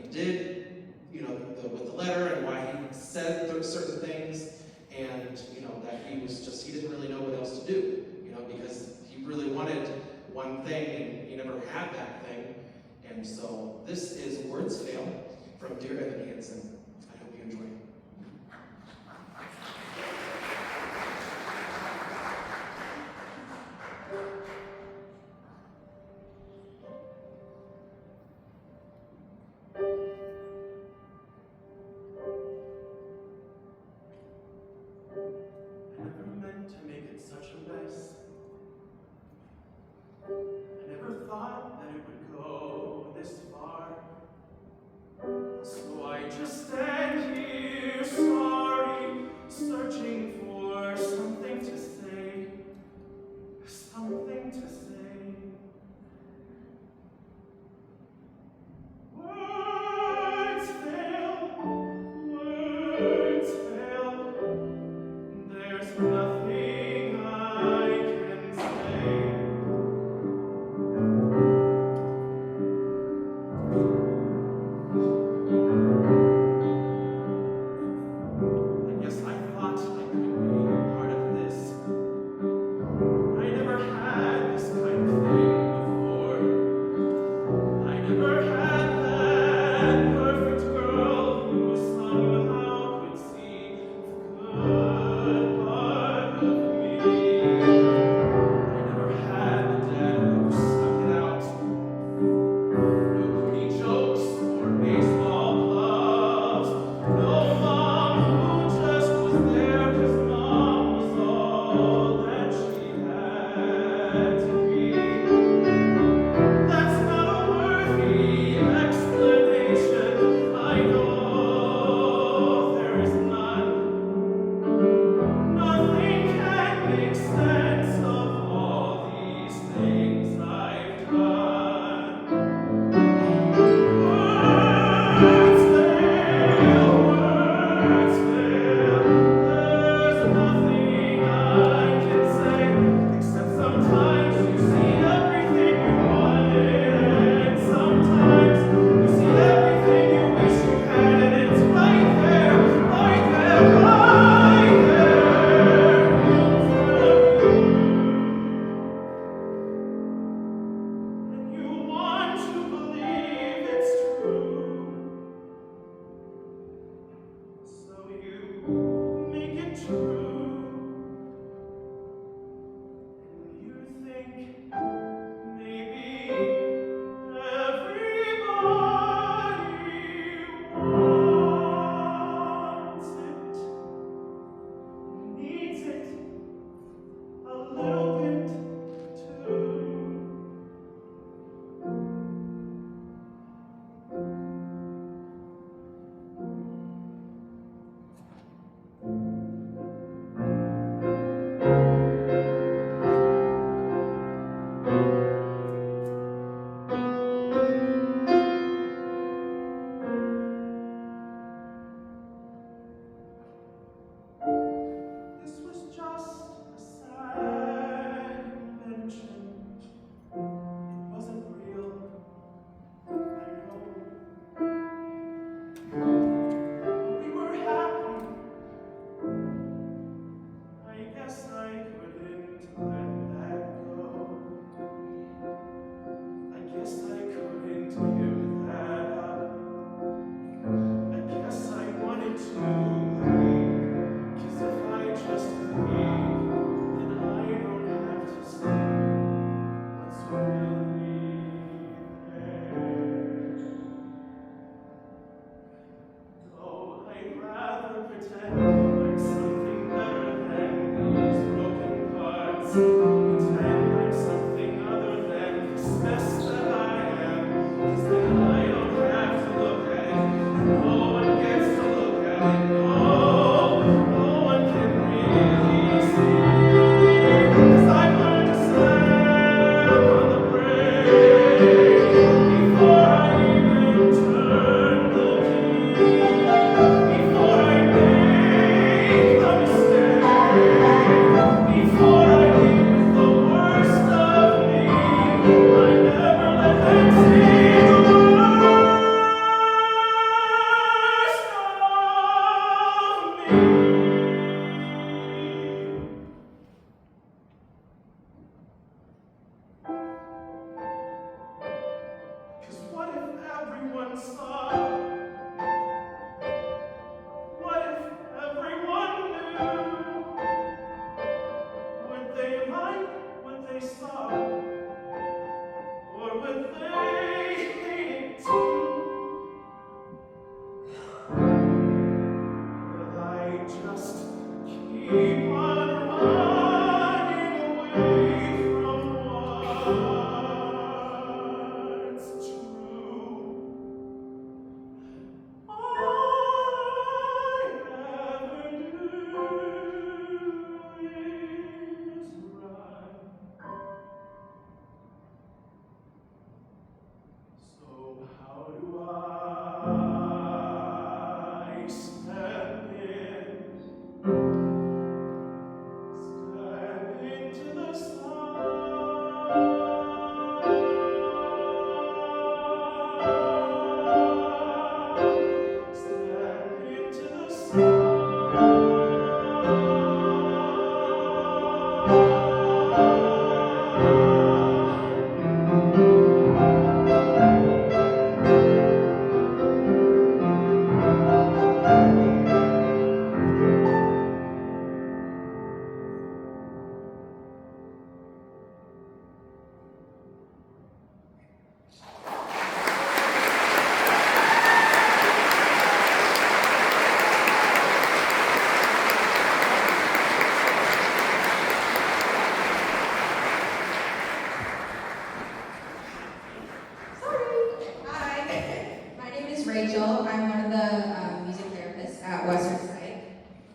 he did with the letter, and why he said certain things, and that he didn't really know what else to do, because he really wanted one thing and he never had that thing. And so this is Words Fail from Dear Evan Hansen. I hope you enjoy. I never meant to make it such a mess. I never thought that it would go this far. So I just stand here, sorry, searching for something to say. Something to say. Words fail. Words fail. There's nothing I can say. I guess I thought I could be part of this. I never had this kind of thing before. I never had that perfect girl who somehow could see the good part of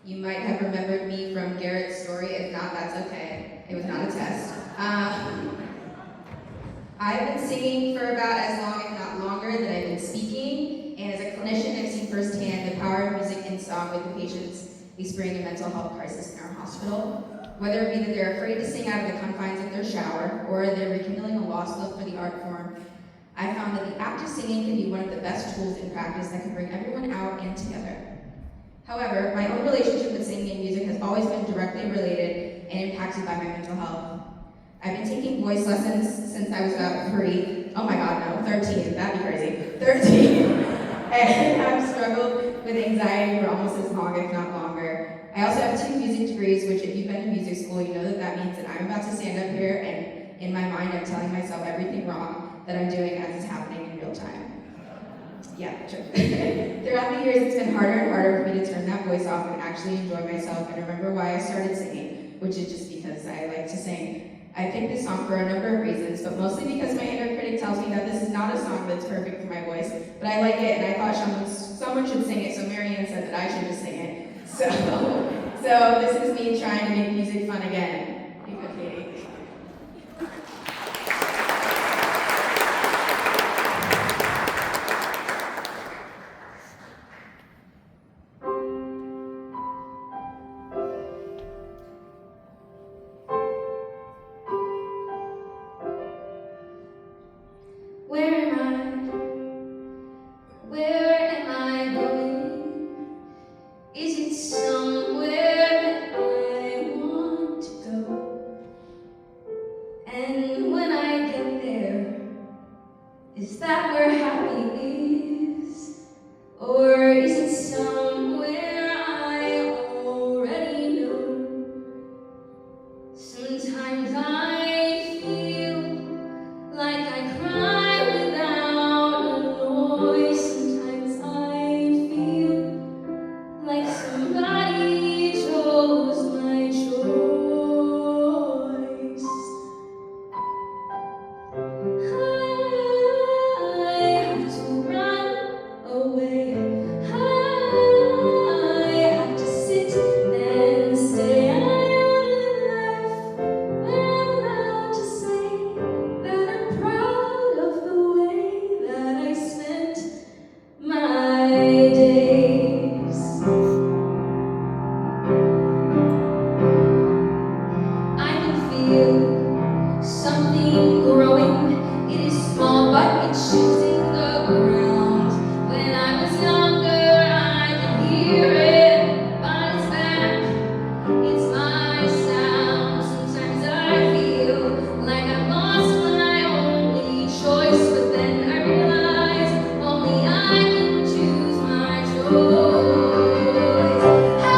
You might have remembered me from Garrett's story. If not, that's okay. It was not a test. I've been singing for about as long, if not longer, that I've been speaking. And as a clinician, I've seen firsthand the power of music and song with the patients experiencing a mental health crisis in our hospital. Whether it be that they're afraid to sing out of the confines of their shower, or they're rekindling a lost love for the art form, I found that the act of singing can be one of the best tools in practice that can bring everyone out and together. However, my own relationship with singing and music has always been directly related and impacted by my mental health. I've been taking voice lessons since I was about 3. Oh my God, no, 13, that'd be crazy. 13. And I've struggled with anxiety for almost as long, if not longer. I also have 2 music degrees, which if you've been in music school, you know that that means that I'm about to stand up here and in my mind I'm telling myself everything wrong that I'm doing as it's happening in real time. Yeah, true. Throughout the years, it's been harder and harder for me to turn that voice off and actually enjoy myself and remember why I started singing, which is just because I like I picked this song for a number of reasons, but mostly because my inner critic tells me that this is not a song that's perfect for my voice, but I like it and I thought someone should sing it, so Marianne said that I should just sing it. So this is me trying to make music fun again. Thank you, Katie. Where am I going? Is it somewhere that I want to go? And when I get there, is that where happy is? Or is it somewhere I already know? Sometimes I feel like I cry without a noise. Sometimes I feel like somebody chose my choice. I have to run away. I have to sit and stay. I only live when I'm allowed to say that I'm proud of the way that I spent my days. I can feel something growing. It is small, but it's shifting the ground. When I was younger, I could hear it, but it's back. It's my sound. Sometimes I feel like I've lost my only choice, but then I realize only I can choose my choice. I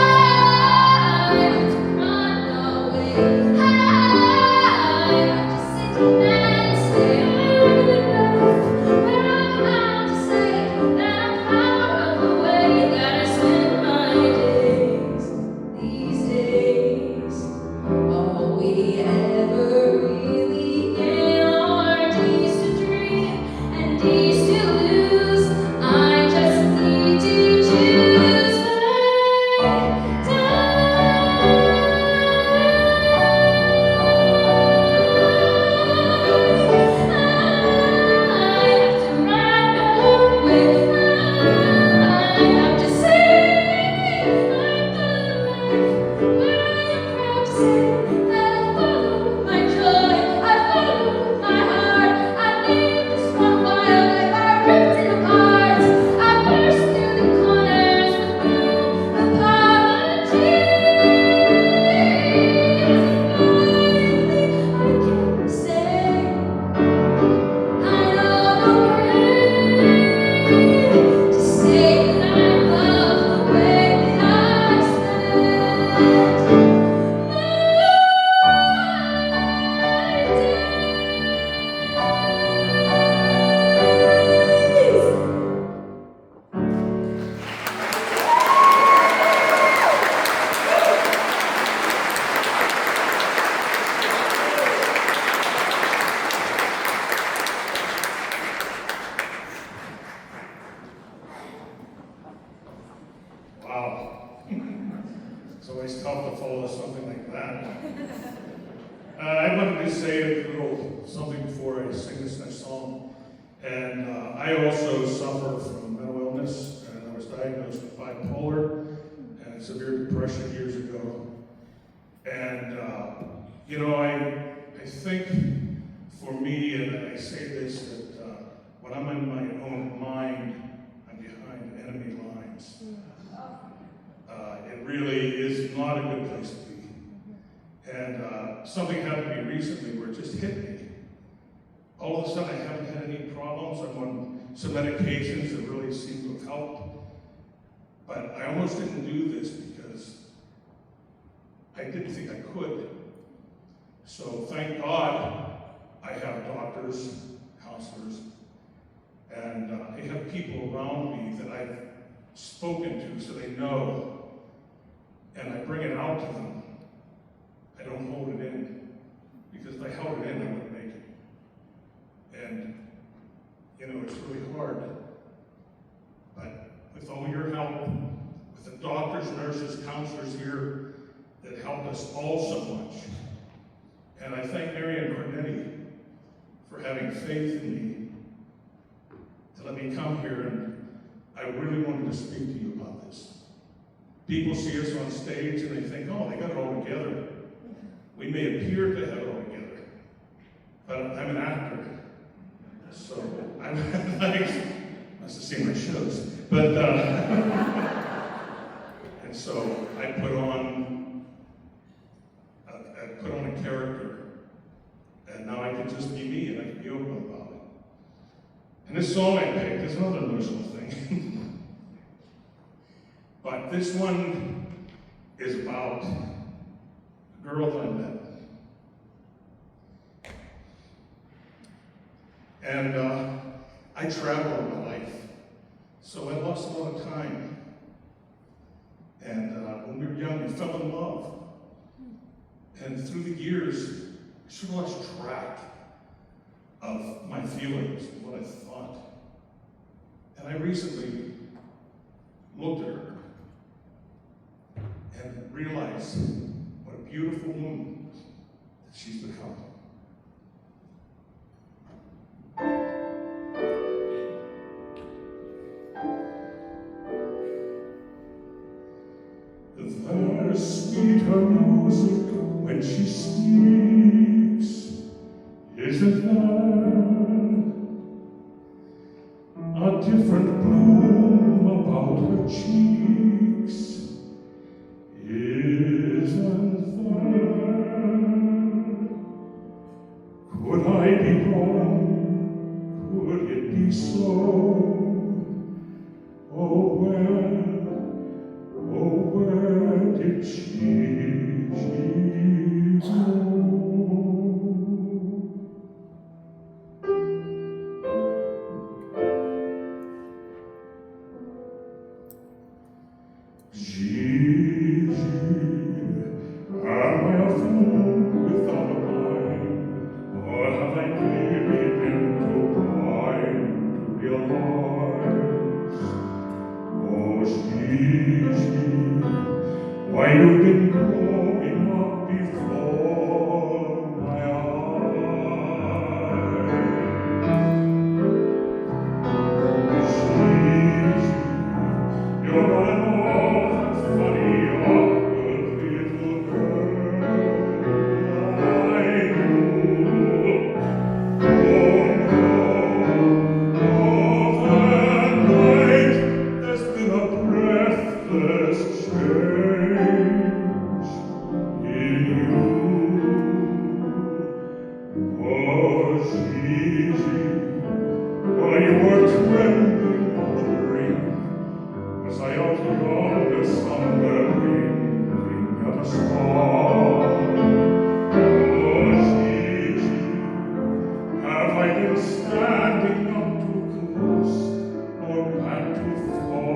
have to run away. I have to sit and stay. I only live when I'm allowed to say that I'm proud of the way that I spent my days. These days, all we ever really get are days to dream and days to lose. I just need to choose my time. I have to run away. I have to say I'm the life where I am proud to say that I follow my joy, I follow my heart. I live this one wild life, I ripped it apart. I burst through the corners with no apologies. Finally, I can say I know the way to say that I love the way that I spent Wow. It's always tough to follow something like that. I wanted to say a little something before I sing this next song. And I also suffer from mental illness, and I was diagnosed with bipolar and severe depression years ago. And, I think for me, and I say this, that when I'm in my own mind, I'm behind enemy lines. It really is not a good place to be. And something happened to me recently where it just hit me. All of a sudden I haven't had any problems. I'm on some medications that really seem to have helped. But I almost didn't do this because I didn't think I could. So thank God I have doctors, counselors, and I have people around me that I've spoken to so they know. And I bring it out to them. I don't hold it in. Because if I counselors here that helped us all so much. And I thank Marianne Cornetti for having faith in me to let me come here, and I really wanted to speak to you about this. People see us on stage and they think, oh, they got it all together. We may appear to have it all together, but I'm an actor. So I must have seen my shows. But, and so I put on a character, and now I can just be me and I can be open about it. And this song I picked is another emotional thing. But this one is about a girl that I met. And I traveled in my life, so I lost a lot of time. And when we were young, we fell in love. And through the years, I sort of lost track of my feelings and what I thought. And I recently looked at her and realized what a beautiful woman that she's become. There's sweeter music when she speaks, isn't there? A different bloom about her cheeks, isn't there? Could I be wrong? Could it be so? Oh, where did she go? Gigi, am I a fool without a mind, or have I really been too blind to realize? Oh, Gigi, why you've been growing up before my eyes. Gigi, you're not at all that funny, awkward little girl I knew. Oh, that night there's been a breathless change in you. Oh, Gigi, while you were trembling on the brink, was I out yonder somewhere winking at a star? Oh, Gigi, have I been standing up too close or back too far?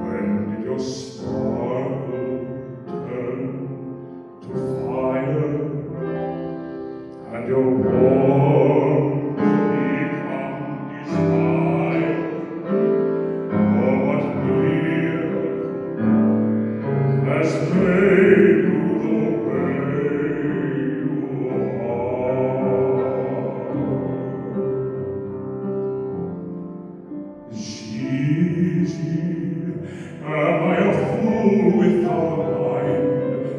When did your sparkle turn to fire and your warmth become desire? Oh, what miracle has made you the way you are? Gigi, am I a fool without a mind,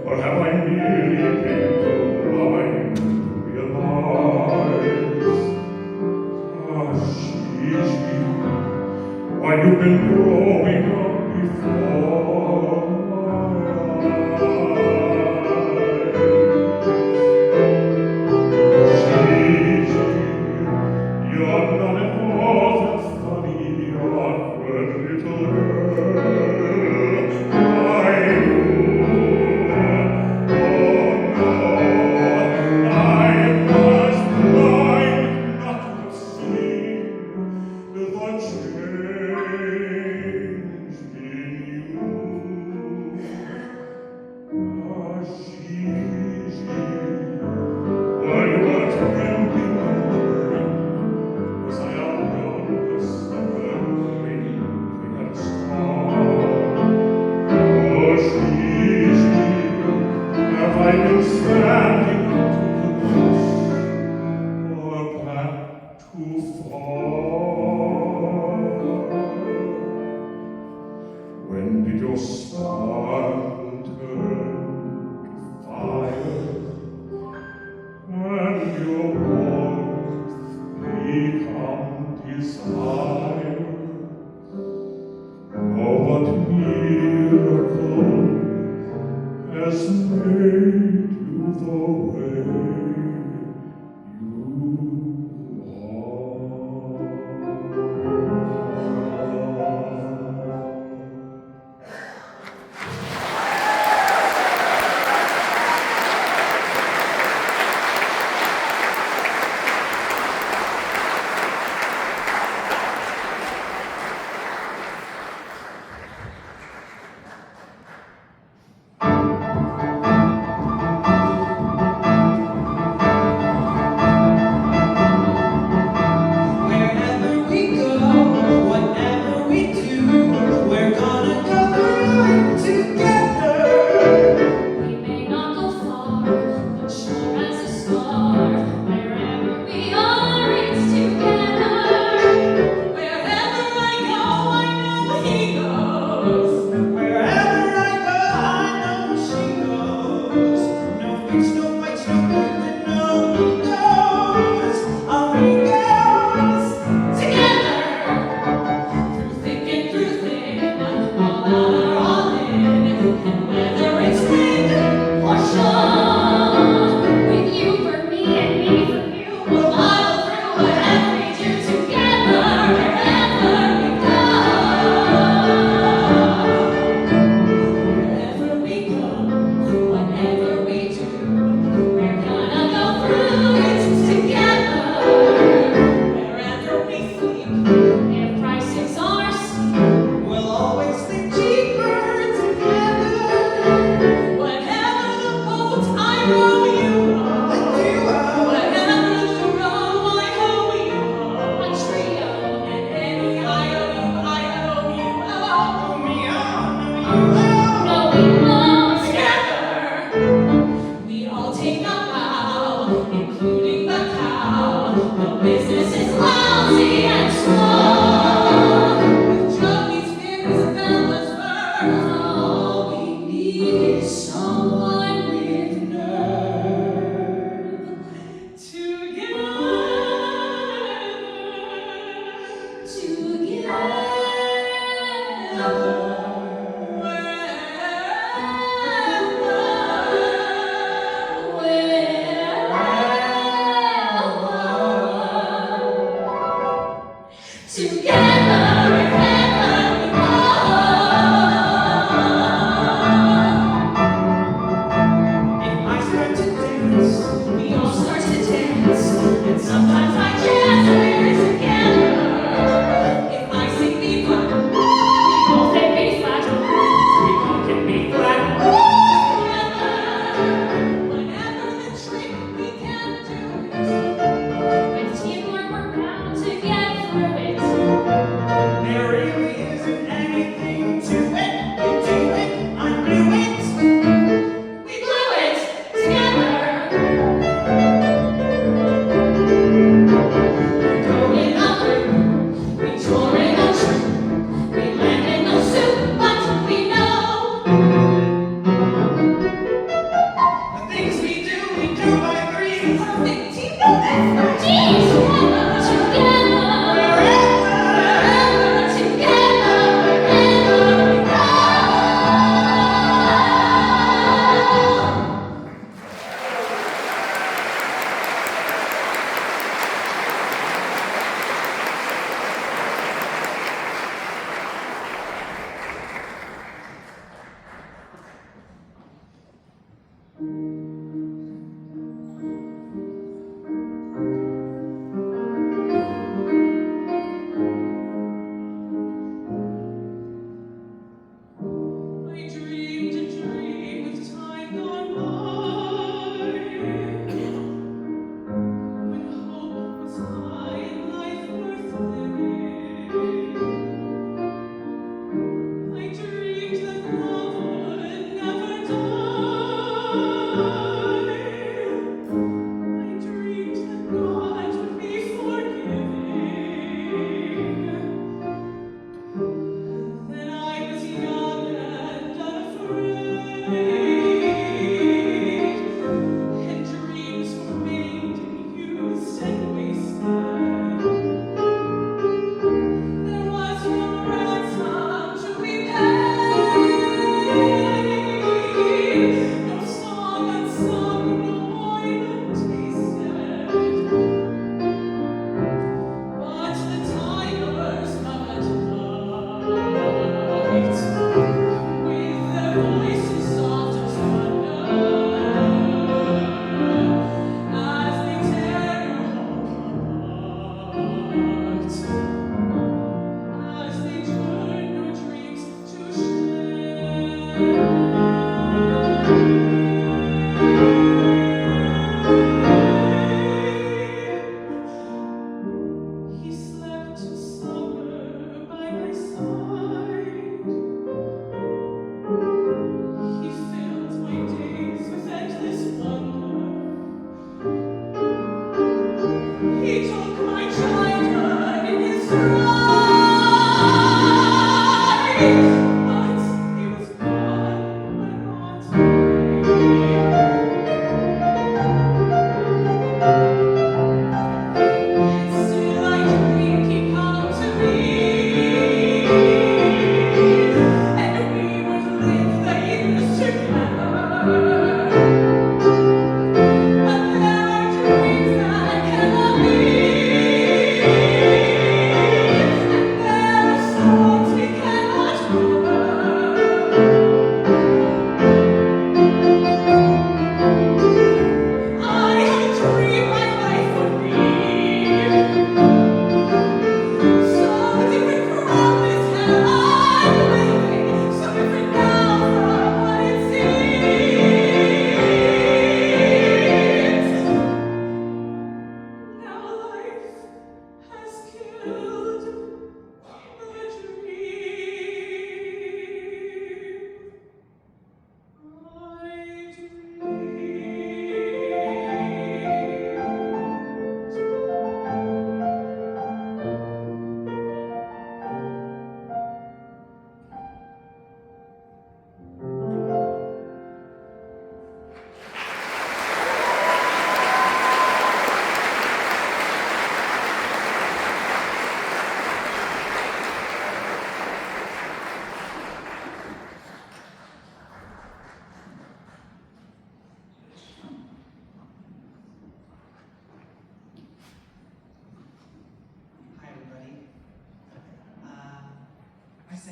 or have I merely been too blind to realize? Ah, Gigi, why you've been growing up before my eyes. Gigi, you're not at all that funny, awkward little girl I knew. Oh no, I was blind not to have seen the change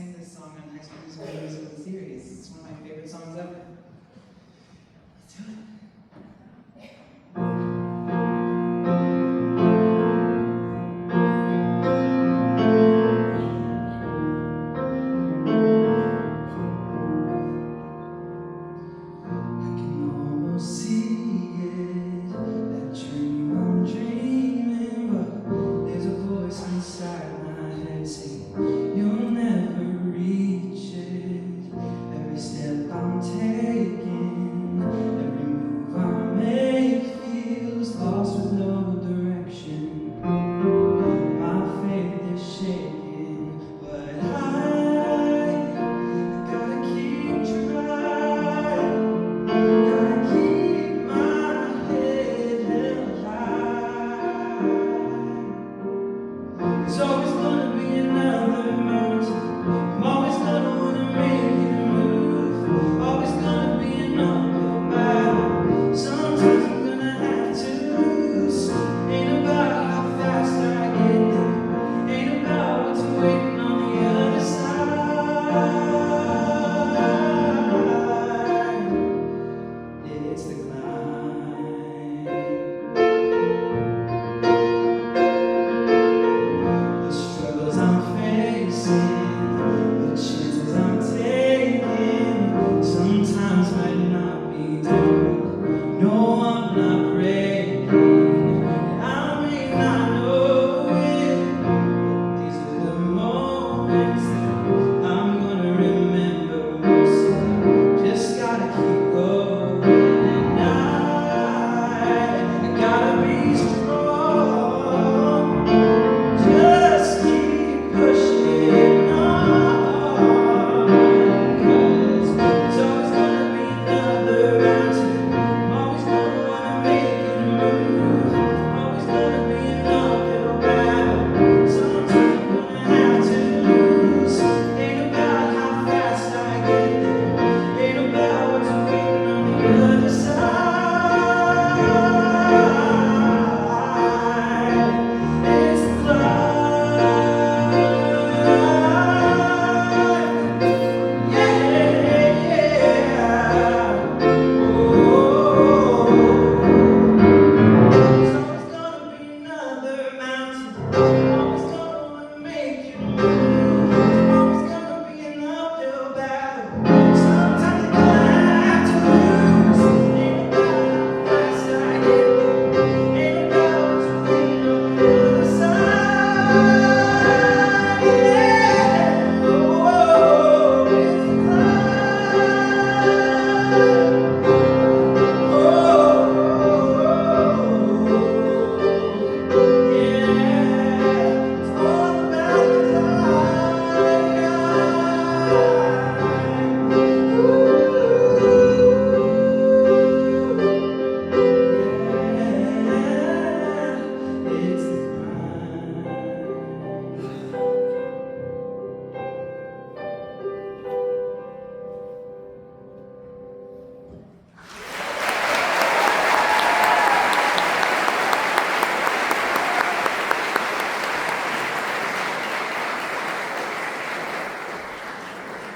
sang this song on High School Musical in Syracuse.